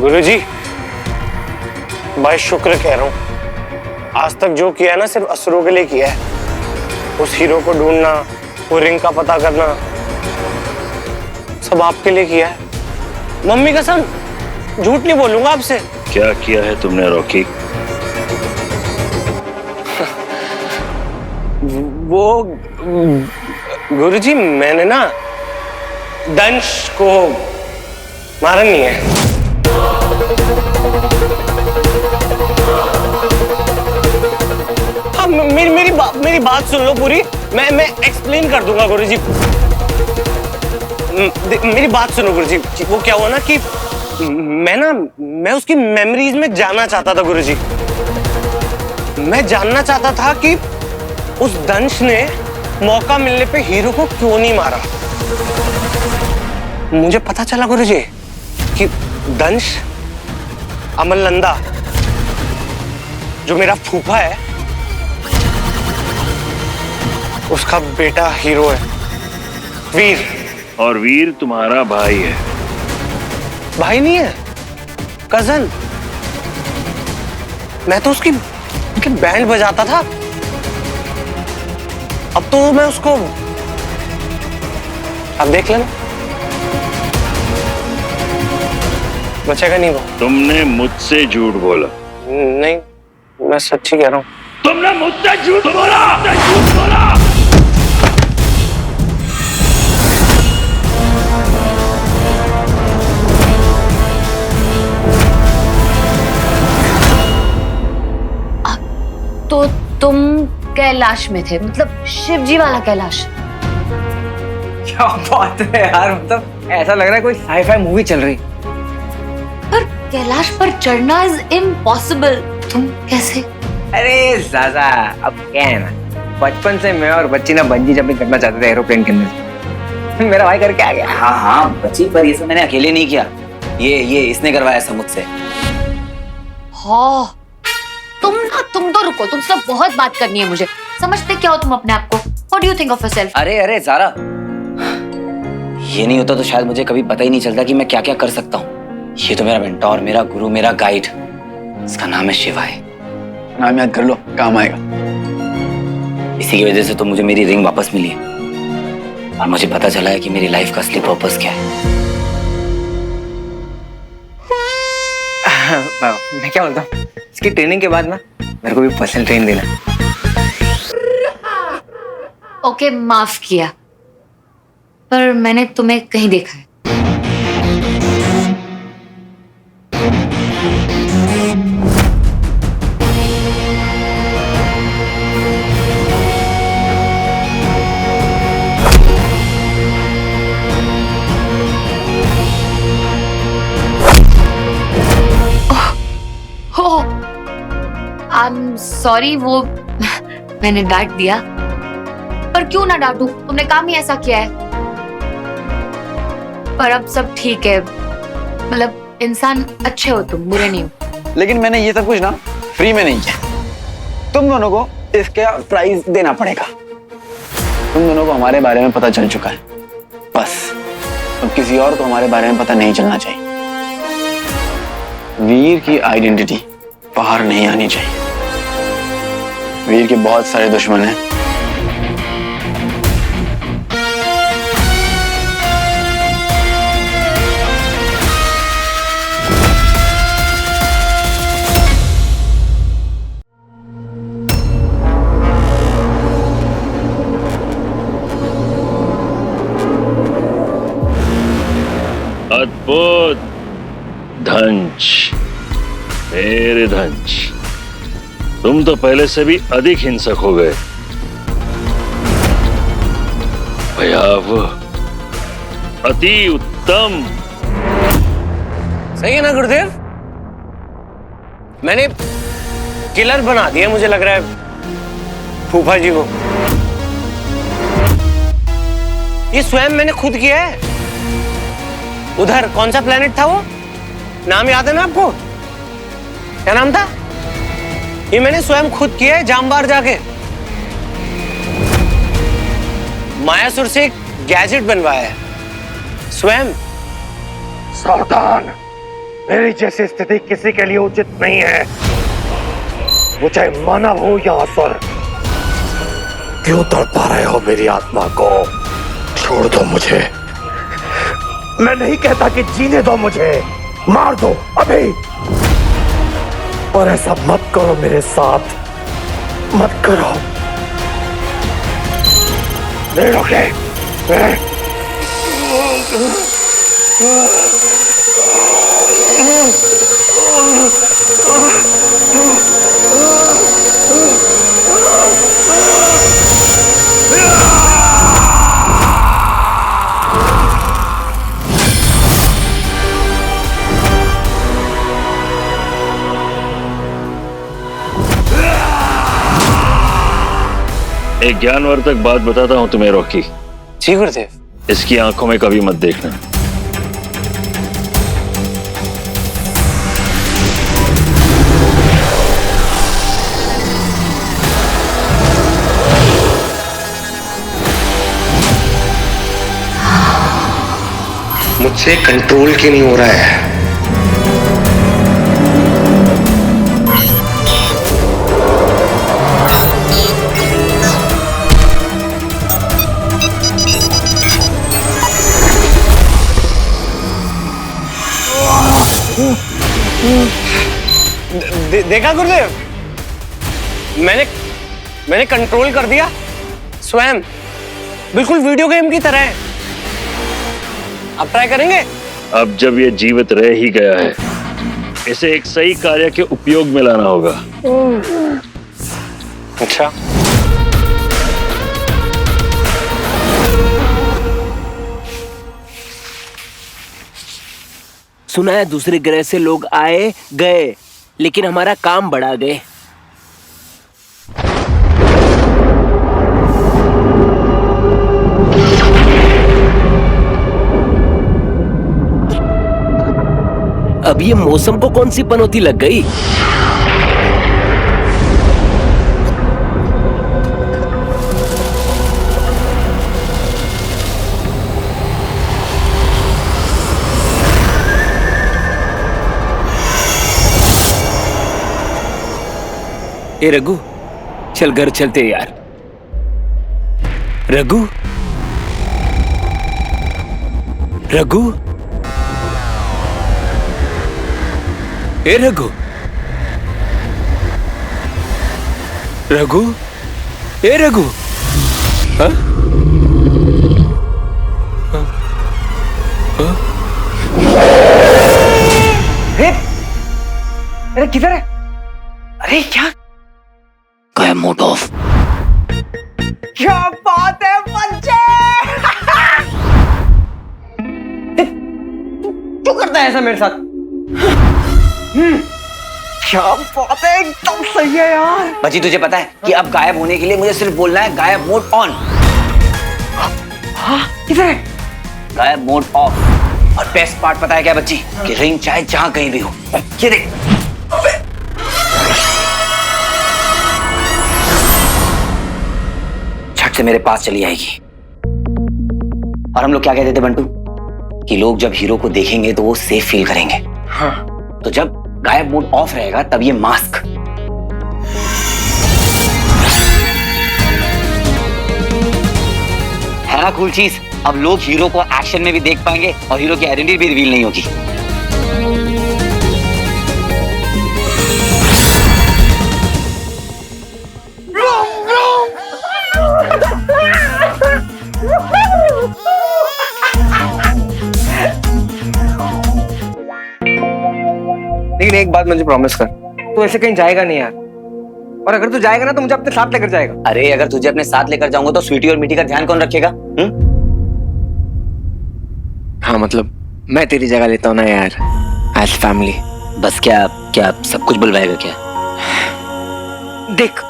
गुरुजी, भाई शुक्र कह रहा हूं। आज तक जो किया है ना सिर्फ असुरों के लिए किया है। उस हीरो को ढूंढना, वो रिंग का पता करना, सब आपके लिए किया है। मम्मी कसम, झूठ नहीं बोलूंगा आपसे। क्या किया है तुमने रॉकी? वो गुरुजी, मैंने ना दंश को मारा नहीं है। हाँ, मेरी बात सुन लो पूरी। मैं एक्सप्लेन कर दूंगा गुरुजी। मेरी बात सुनो गुरुजी। वो क्या हुआ ना कि मैं उसकी मेमोरीज में जानना चाहता था गुरुजी। मैं जानना चाहता था कि उस दंश ने मौका मिलने पे हीरो को क्यों नहीं मारा। मुझे पता चला गुरुजी कि दंश अमलनंदा, जो मेरा फूफा है, उसका बेटा हीरो है, वीर। और वीर तुम्हारा भाई है? भाई नहीं है, कजन। मैं तो उसकी बैंड बजाता था। अब तो मैं उसको, अब देख लेना, बचेगा नहीं वो। तुमने मुझसे झूठ बोला? नहीं, मैं सच्ची कह रहा हूं। तुमने मुझसे झूठ बोला? झूठ बोला? तो तुम कैलाश में थे, मतलब शिवजी वाला कैलाश? क्या बात है यार, मतलब ऐसा लग रहा है कोई साई-फाई मूवी चल रही। पर कैलाश पर चढ़ना इज इम्पॉसिबल। तुम कैसे? अरे ज़ाज़ा, अब क्या है ना, बचपन से मैं और बच्ची ना बंजी जंपिंग करना चाहते थे एरोप्लेन के अंदर। मेरा भाई करके आ गया। हाँ हाँ बच्ची, पर ये सब मैंने अकेले नहीं किया। ये इसने करवाया सब मुझसे। हाँ, तुम तो रुको, तुमसे बहुत बात करनी है मुझे। समझते क्या हो तुम अपने आप को? What do you think of yourself? अरे ज़ारा, ये नहीं होता तो शायद मुझे कभी पता ही नहीं चलता कि मैं क्या क्या कर सकता हूँ। ये तो मेरा मेंटोर, मेरा गुरु, मेरा गाइड, इसका नाम है शिवाय। नाम याद कर लो, काम आएगा। इसी की वजह से तो मुझे मेरी रिंग वापस मिली है और मुझे पता चला है कि मेरी लाइफ का असली पर्पस क्या है। मैं क्या बोलता हूँ, इसकी ट्रेनिंग के बाद ना मेरे को भी पर्सनल ट्रेन देना। ओके, माफ किया, पर मैंने तुम्हें कहीं देखा है। सॉरी, वो मैंने डांट दिया। पर क्यों ना डांटूं, तुमने काम ही ऐसा किया है। पर अब सब ठीक है, मतलब इंसान अच्छे हो तुम, बुरे नहीं हो। लेकिन मैंने ये सब कुछ ना फ्री में नहीं किया। तुम दोनों को इसका प्राइस देना पड़ेगा। तुम दोनों को हमारे बारे में पता चल चुका है, बस अब किसी और को हमारे बारे में पता नहीं चलना चाहिए। वीर की आइडेंटिटी बाहर नहीं आनी चाहिए। वीर के बहुत सारे दुश्मन हैं। अद्भुत धंच, मेरे धंच, तुम तो पहले से भी अधिक हिंसक हो गए। भयावह, अति उत्तम। सही है ना गुरुदेव? मैंने किलर बना दिया, मुझे लग रहा है फूफा जी को। ये स्वयं मैंने खुद किया है। उधर कौन सा प्लेनेट था वो? नाम याद है ना आपको? क्या नाम था? ये मैंने स्वयं खुद किया है, जामबार जाके। मायासुर से एक गैजेट बनवाया है स्वयं। सावधान, मेरी जैसी स्थिति किसी के लिए उचित नहीं है, वो चाहे मानव हो या असुर। क्यों तड़पा रहे हो मेरी आत्मा को? छोड़ दो मुझे। मैं नहीं कहता कि जीने दो मुझे, मार दो अभी, पर ऐसा मत करो मेरे साथ, मत करो। नहीं रोके। एक ज्ञानवर्धक बात बताता हूं तुम्हें रॉकी। जी गुरुदेव। इसकी आंखों में कभी मत देखना। मुझसे कंट्रोल क्यों नहीं हो रहा है? देखा गुरुदेव, मैंने कंट्रोल कर दिया स्वयं, बिल्कुल वीडियो गेम की तरह है। आप ट्राई करेंगे? अब जब ये जीवित रह ही गया है, इसे एक सही कार्य के उपयोग में लाना होगा। अच्छा, सुना है दूसरे ग्रह से लोग आए गए, लेकिन हमारा काम बढ़ा गए। अब ये मौसम को कौन सी पनौती लग गई? ए रघु, चल घर चलते यार। रघु, रघु, ए रघु, रघु, ए रघु। हाँ? हाँ? हाँ? अरे किधर है? अरे क्या गायब मोड ऑफ। क्या बात है बच्चे! क्यों करता है ऐसा मेरे साथ? क्या बात है, एकदम सही है यार। बच्ची तुझे पता है कि अब गायब होने के लिए मुझे सिर्फ बोलना है गायब मोड ऑन। हाँ, किधर है? गायब मोड ऑफ। और बेस्ट पार्ट पता है क्या बच्ची? कि रिंग चाहे जहां कहीं भी हो, ये देख। झट से मेरे पास चली आएगी। और हम लोग क्या कहते थे बंटू? कि लोग जब हीरो को देखेंगे तो वो सेफ फील करेंगे। हाँ। तो जब गायब मोड ऑफ रहेगा तब ये मास्क है ना कूल चीज। अब लोग हीरो को एक्शन में भी देख पाएंगे और हीरो की आइडेंटिटी भी रिवील नहीं होगी। लेकिन एक बात मुझे प्रॉमिस कर, तू ऐसे कहीं जाएगा नहीं यार। और अगर तू जाएगा ना तो मुझे अपने साथ लेकर जाएगा। अरे अगर तुझे अपने साथ लेकर जाऊंगा तो स्वीटी और मीठी का ध्यान कौन रखेगा? हाँ मतलब मैं तेरी जगह लेता हूँ ना यार, एज फैमिली। बस क्या क्या सब कुछ बुलवाएगा क्या? देख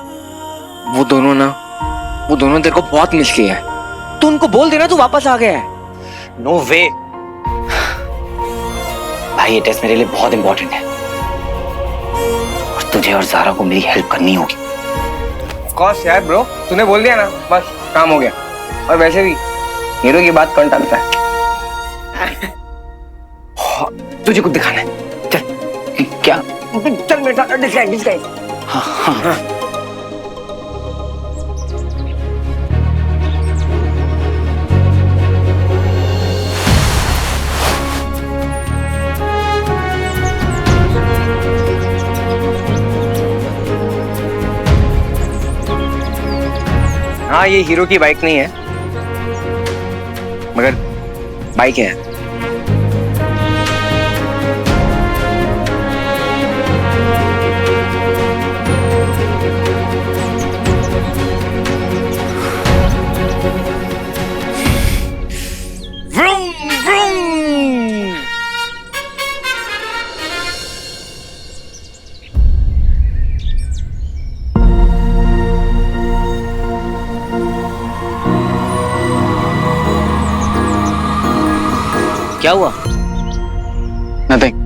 वो दोनों तेरे को बहुत मिस किया है, तू उनको बोल देना तू वापस आ गया है। नो वे भाई, ये टेस्ट मेरे लिए बहुत इंपॉर्टेंट है और तुझे और ज़ारा को मेरी हेल्प करनी होगी। ऑफ कोर्स यार ब्रो, तूने बोल दिया ना, बस काम हो गया। और वैसे भी हीरो की बात कौन टालता है। तुझे कुछ दिखाना है, चल। क्या? चल बेटा, डिस्गाइज। हाँ हाँ। हाँ ये हीरो की बाइक नहीं है, मगर बाइक है। Vroom vroom. क्या हुआ? नथिंग।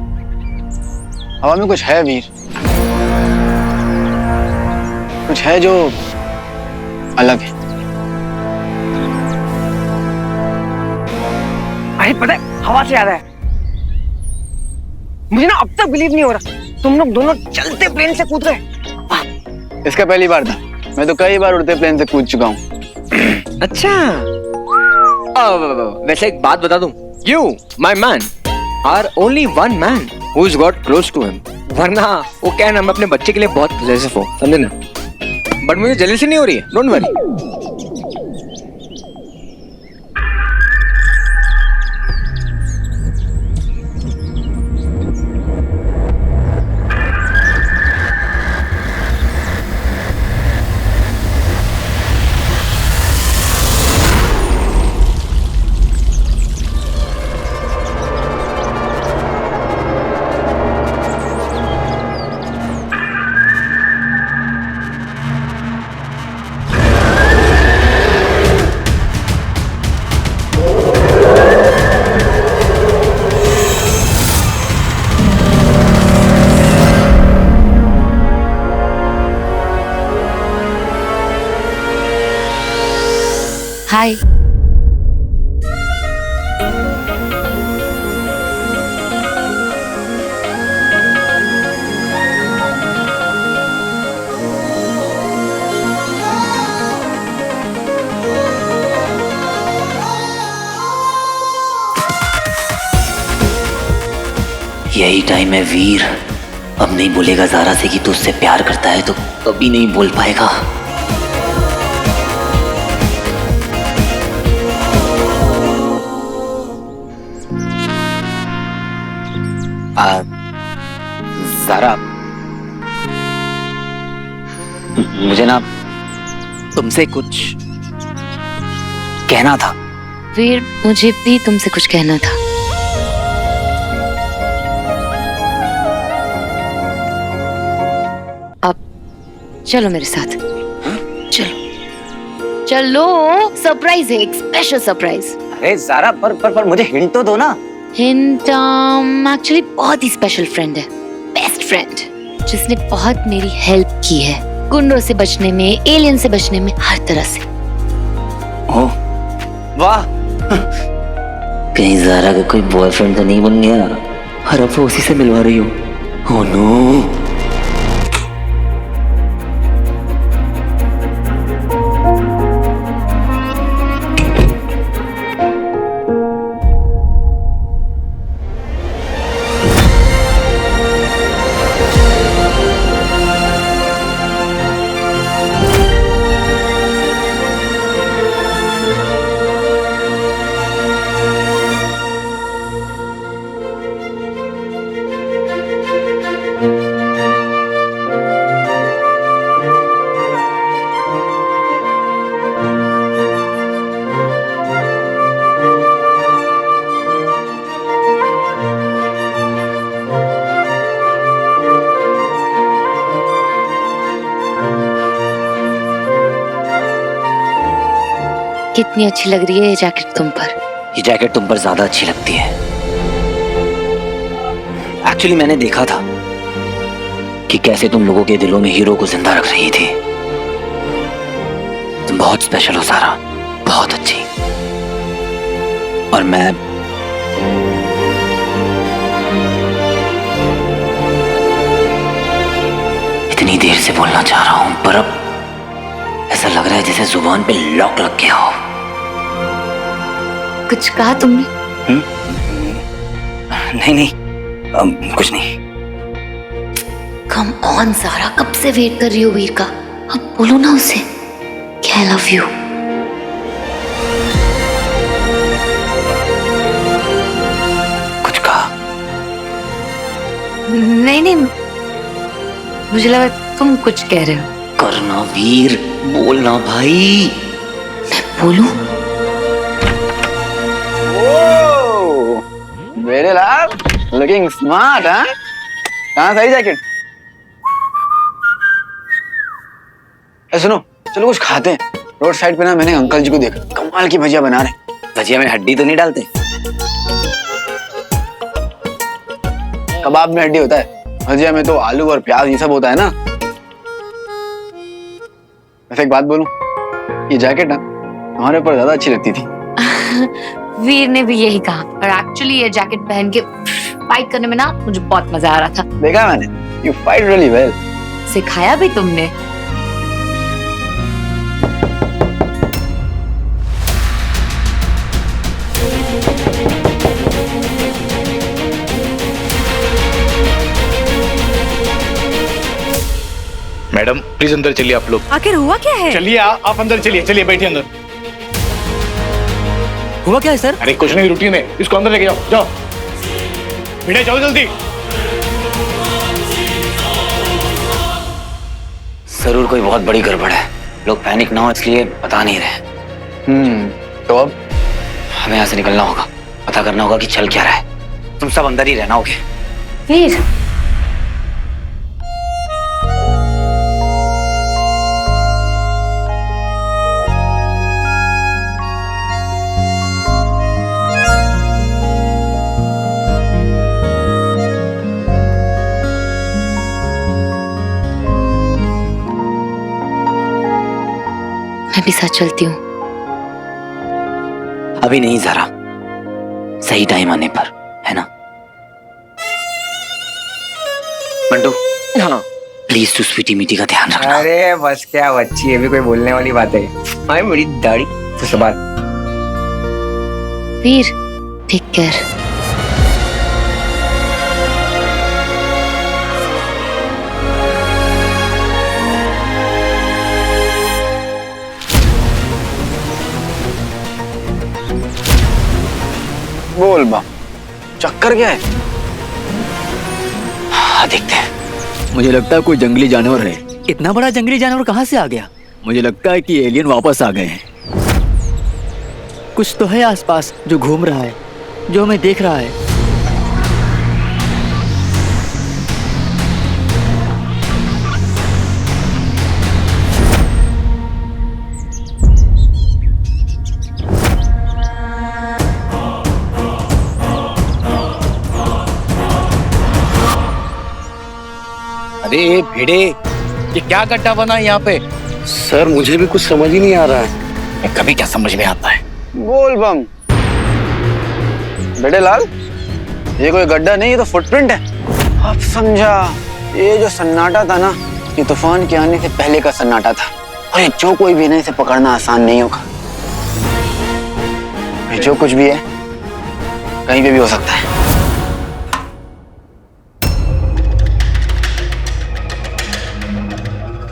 हवा में कुछ है वीर, कुछ है जो अलग है। अरे पता है हवा से याद है, मुझे ना अब तक बिलीव नहीं हो रहा तुम लोग दोनों चलते प्लेन से कूद गए। इसका पहली बार था, मैं तो कई बार उड़ते प्लेन से कूद चुका हूँ। अच्छा वैसे एक बात बता दूं, you my man are only one man who's got close to him, वरना वो क्या है ना, मैं अपने बच्चे के लिए बहुत पॉसेसिव हूँ, समझे ना। बट मुझे जेलसी नहीं हो रही है, डोंट वरी। हाय। यही टाइम है वीर, अब नहीं बोलेगा ज़ारा से कि तू उससे प्यार करता है तो कभी नहीं बोल पाएगा। ज़ारा, मुझे ना तुमसे कुछ कहना था। वीर मुझे भी तुमसे कुछ कहना था। अब चलो मेरे साथ, चलो चलो, सरप्राइज है, एक स्पेशल सरप्राइज। अरे ज़ारा पर मुझे हिंट तो दो ना। हिंट एक्चुअली बहुत ही स्पेशल फ्रेंड है, बेस्ट फ्रेंड, जिसने बहुत मेरी हेल्प की है, गुंडों से बचने में, एलियन से बचने में, हर तरह से। ओह वाह, कहीं ज़ारा का कोई बॉयफ्रेंड तो नहीं बन गया और अब वो उसी से मिलवा रही हो। Oh no. कितनी अच्छी लग रही है ये जैकेट तुम पर। ये जैकेट तुम पर ज्यादा अच्छी लगती है। एक्चुअली मैंने देखा था कि कैसे तुम लोगों के दिलों में हीरो को जिंदा रख रही थी। तुम बहुत स्पेशल हो सारा, बहुत अच्छी। और मैं इतनी देर से बोलना चाह रहा हूं, पर अब ऐसा लग रहा है जैसे जुबान पे लॉक लग गया हो। कुछ कहा तुमने? नहीं, कुछ नहीं। कम ऑन सारा, कब से वेट कर रही हो वीर का। अब बोलो ना उसे कि आई लव यू। कुछ कहा? नहीं, मुझे लगा तुम कुछ कह रहे हो। करना वीर, बोलना भाई। मैं बोलूं? मेरे लाल, लुकिंग स्मार्ट, हाँ? कहाँ सही जैकेट? सुनो, चलो कुछ खाते हैं। रोड साइड पे ना मैंने अंकल जी को देखा, कमाल की भजिया बना रहे। भजिया में हड्डी तो नहीं डालते? कबाब में हड्डी होता है, भजिया में तो आलू और प्याज ये सब होता है ना। वैसे एक बात बोलूं, ये जैकेट ना तुम्हारे ऊपर ज्यादा अच्छी लगती थी। वीर ने भी यही कहा, और एक्चुअली ये जैकेट पहन के फाइट करने में ना मुझे बहुत मजा आ रहा था। देखा मैंने, यू फाइट रियली वेल। सिखाया भी तुमने। मैडम प्लीज अंदर चलिए आप लोग। आखिर हुआ क्या है? चलिए आप अंदर चलिए, चलिए बैठिए अंदर। हुआ क्या है सर? अरे कुछ नहीं, रूटीन है, इसको अंदर लेके जाओ, जाओ बेटा, जाओ जल्दी। जरूर कोई बहुत बड़ी गड़बड़ है। लोग पैनिक ना हो इसलिए बता नहीं रहे। तो अब हमें यहाँ से निकलना होगा, पता करना होगा कि चल क्या रहा है। तुम सब अंदर ही रहना होगे। वीर, मैं भी साथ चलती हूँ। अभी नहीं जरा, सही टाइम आने पर, है ना? मंटू, हाँ प्लीज तू स्वीटी मीटी का ध्यान रखना। अरे बस क्या बच्ची, ये भी कोई बोलने वाली बात है? हाय मेरी दाढ़ी तो बात। वीर, टेक केयर। बोल बा, चक्कर क्या है? हाँ देखते हैं। मुझे लगता है कोई जंगली जानवर है। इतना बड़ा जंगली जानवर कहाँ से आ गया? मुझे लगता है कि एलियन वापस आ गए हैं। कुछ तो है आसपास जो घूम रहा है, जो हमें देख रहा है। अरे भिड़े, ये क्या गड्ढा बना है यहाँ पे? सर मुझे भी कुछ समझ ही नहीं आ रहा है। कभी क्या समझ में आता है? बोल बम। बेटे लाल, ये कोई गड्ढा नहीं, ये तो फुटप्रिंट है। अब समझा, ये जो सन्नाटा था ना, ये तूफान के आने से पहले का सन्नाटा था। और ये जो कोई भी ना, इसे पकड़ना आसान नहीं होगा। ये जो कुछ भी है कहीं पे भी हो सकता है।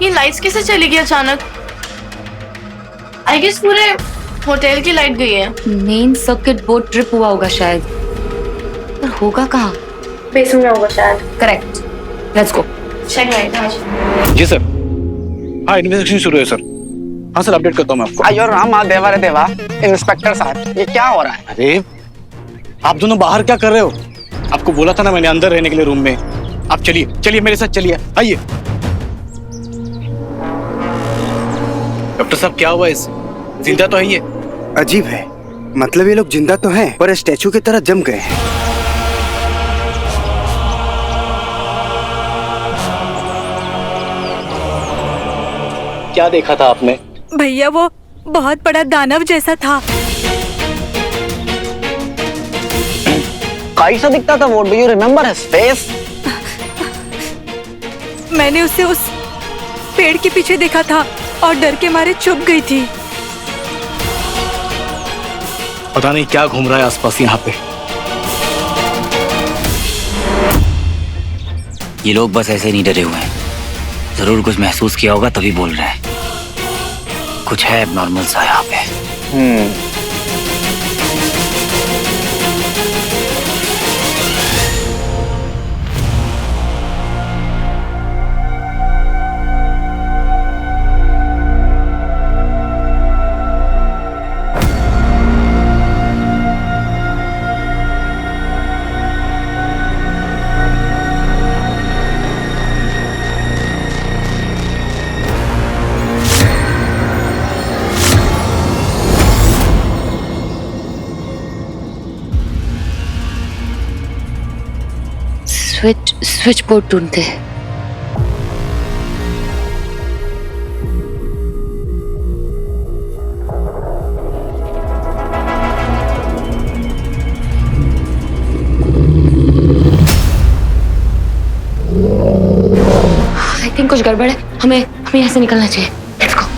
ये लाइट्स कैसे चली गई अचानक? आई गेस पूरे होटल की लाइट गई है। मेन सर्किट बोर्ड ट्रिप हुआ होगा शायद, पर होगा कहाँ? बेसमेंट में होगा शायद। Correct, let's go. Check light. जी सर। हाँ इन्वेस्टिगेशन शुरू है सर। हाँ सर, अपडेट करता हूँ मैं आपको। आयो रामा देवा रे देवा, इंस्पेक्टर साहब ये क्या हो रहा है? अरे आप दोनों बाहर क्या कर रहे हो? आपको बोला था ना मैंने अंदर रहने के लिए रूम में। आप चलिए, चलिए मेरे साथ चलिए, आइए। डॉक्टर साहब क्या हुआ इसे? जिंदा तो है ये? अजीब है, मतलब ये लोग जिंदा तो हैं पर स्टैचू की तरह जम गए हैं। क्या देखा था आपने? भैया वो बहुत बड़ा दानव जैसा था। कैसा दिखता था वो? Do you remember his face? मैंने उसे उस पेड़ के पीछे देखा था और डर के मारे चुप गई थी। पता नहीं क्या घूम रहा है आसपास यहाँ पे। ये लोग बस ऐसे नहीं डरे हुए हैं, जरूर कुछ महसूस किया होगा तभी बोल रहे हैं। कुछ है एबनॉर्मल सा यहाँ पे। स्विच बोर्ड ढूंढते हैं। आई थिंक कुछ गड़बड़ है, हमें यहाँ से निकलना चाहिए। Let's go.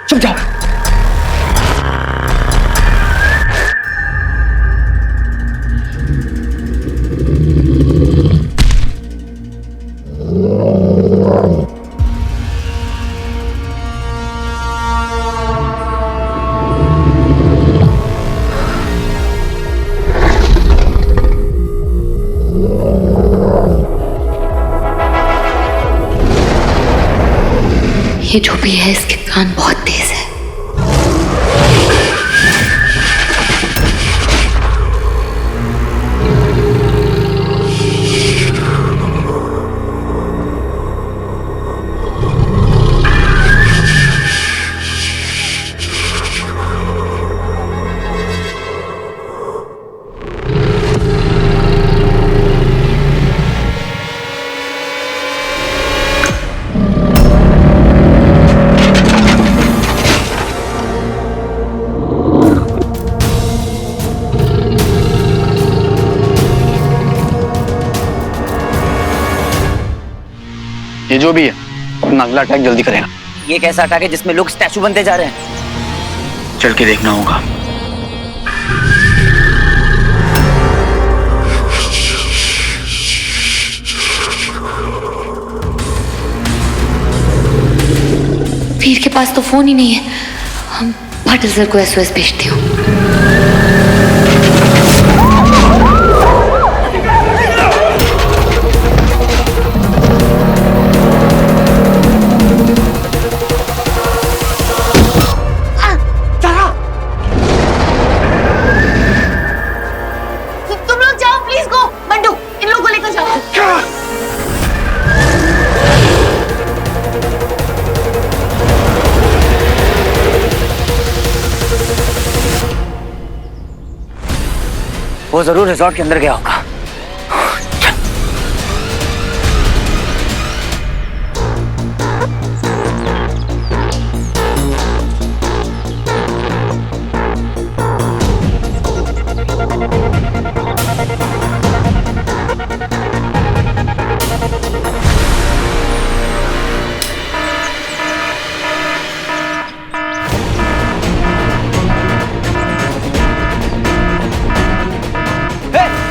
चुप जाओ। ये जो भी है इसके कान बहुत तेज है। ये जो भी है अपना अगला अटैक जल्दी करेगा। ये कैसा अटैक है जिसमें लोग स्टैचू बनते जा रहे हैं? चल के देखना होगा। वीर के पास तो फोन ही नहीं है, हम पाटिल सर को SOS भेजती हूँ। तुम लोग जाओ प्लीज गो। बंडू इन लोगों को लेकर जाओ। वो जरूर रिजॉर्ट के अंदर गया होगा।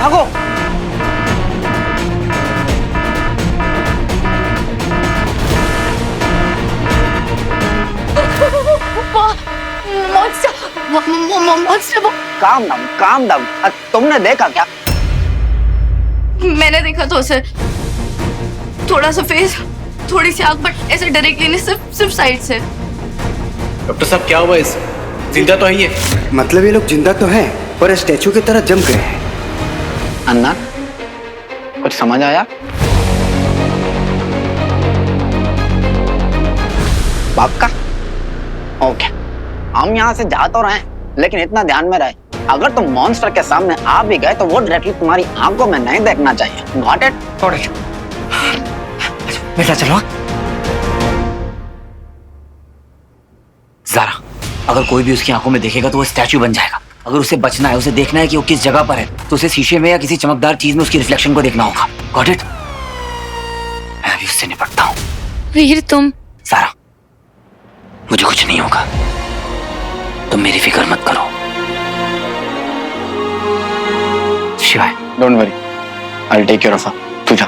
भागो। Calm down. तुमने देखा क्या? मैंने देखा तो उसे, थोड़ा सा फेस, थोड़ी सी आंख, बट ऐसे डायरेक्टली नहीं, सिर्फ साइड से। डॉक्टर साहब क्या हुआ इसे? जिंदा तो है ये? मतलब ये लोग जिंदा तो हैं पर स्टैचू की तरह जम गए हैं। अन्ना, कुछ समझ आया? पक्का? ओके, हम यहाँ से जा तो रहे हैं, लेकिन इतना ध्यान में रहे, अगर तुम मॉन्स्टर के सामने आ भी गए तो वो डायरेक्टली तुम्हारी आंखों में नहीं देखना चाहिए। Got it? Got it. बेटा चलो। ज़ारा, अगर कोई भी उसकी आंखों में देखेगा तो वो स्टैचू बन जाएगा। अगर उसे बचना है, उसे देखना है कि वो किस जगह पर है, तो उसे शीशे में या किसी चमकदार चीज में उसकी रिफ्लेक्शन को देखना होगा। Got it? मैं अभी उससे निपटता हूँ। वीर तुम। ज़ारा, मुझे कुछ नहीं होगा, तुम मेरी फिक्र मत करो। Shivaay, don't worry, I will take care of her. तू जा।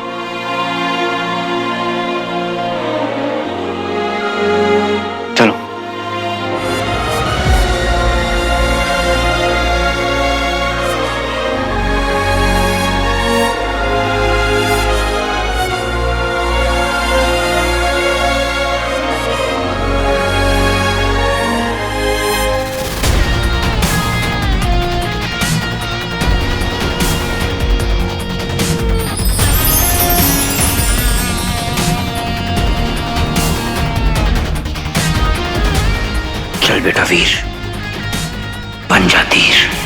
चलो। चल बेटा वीर, बन जा तीर।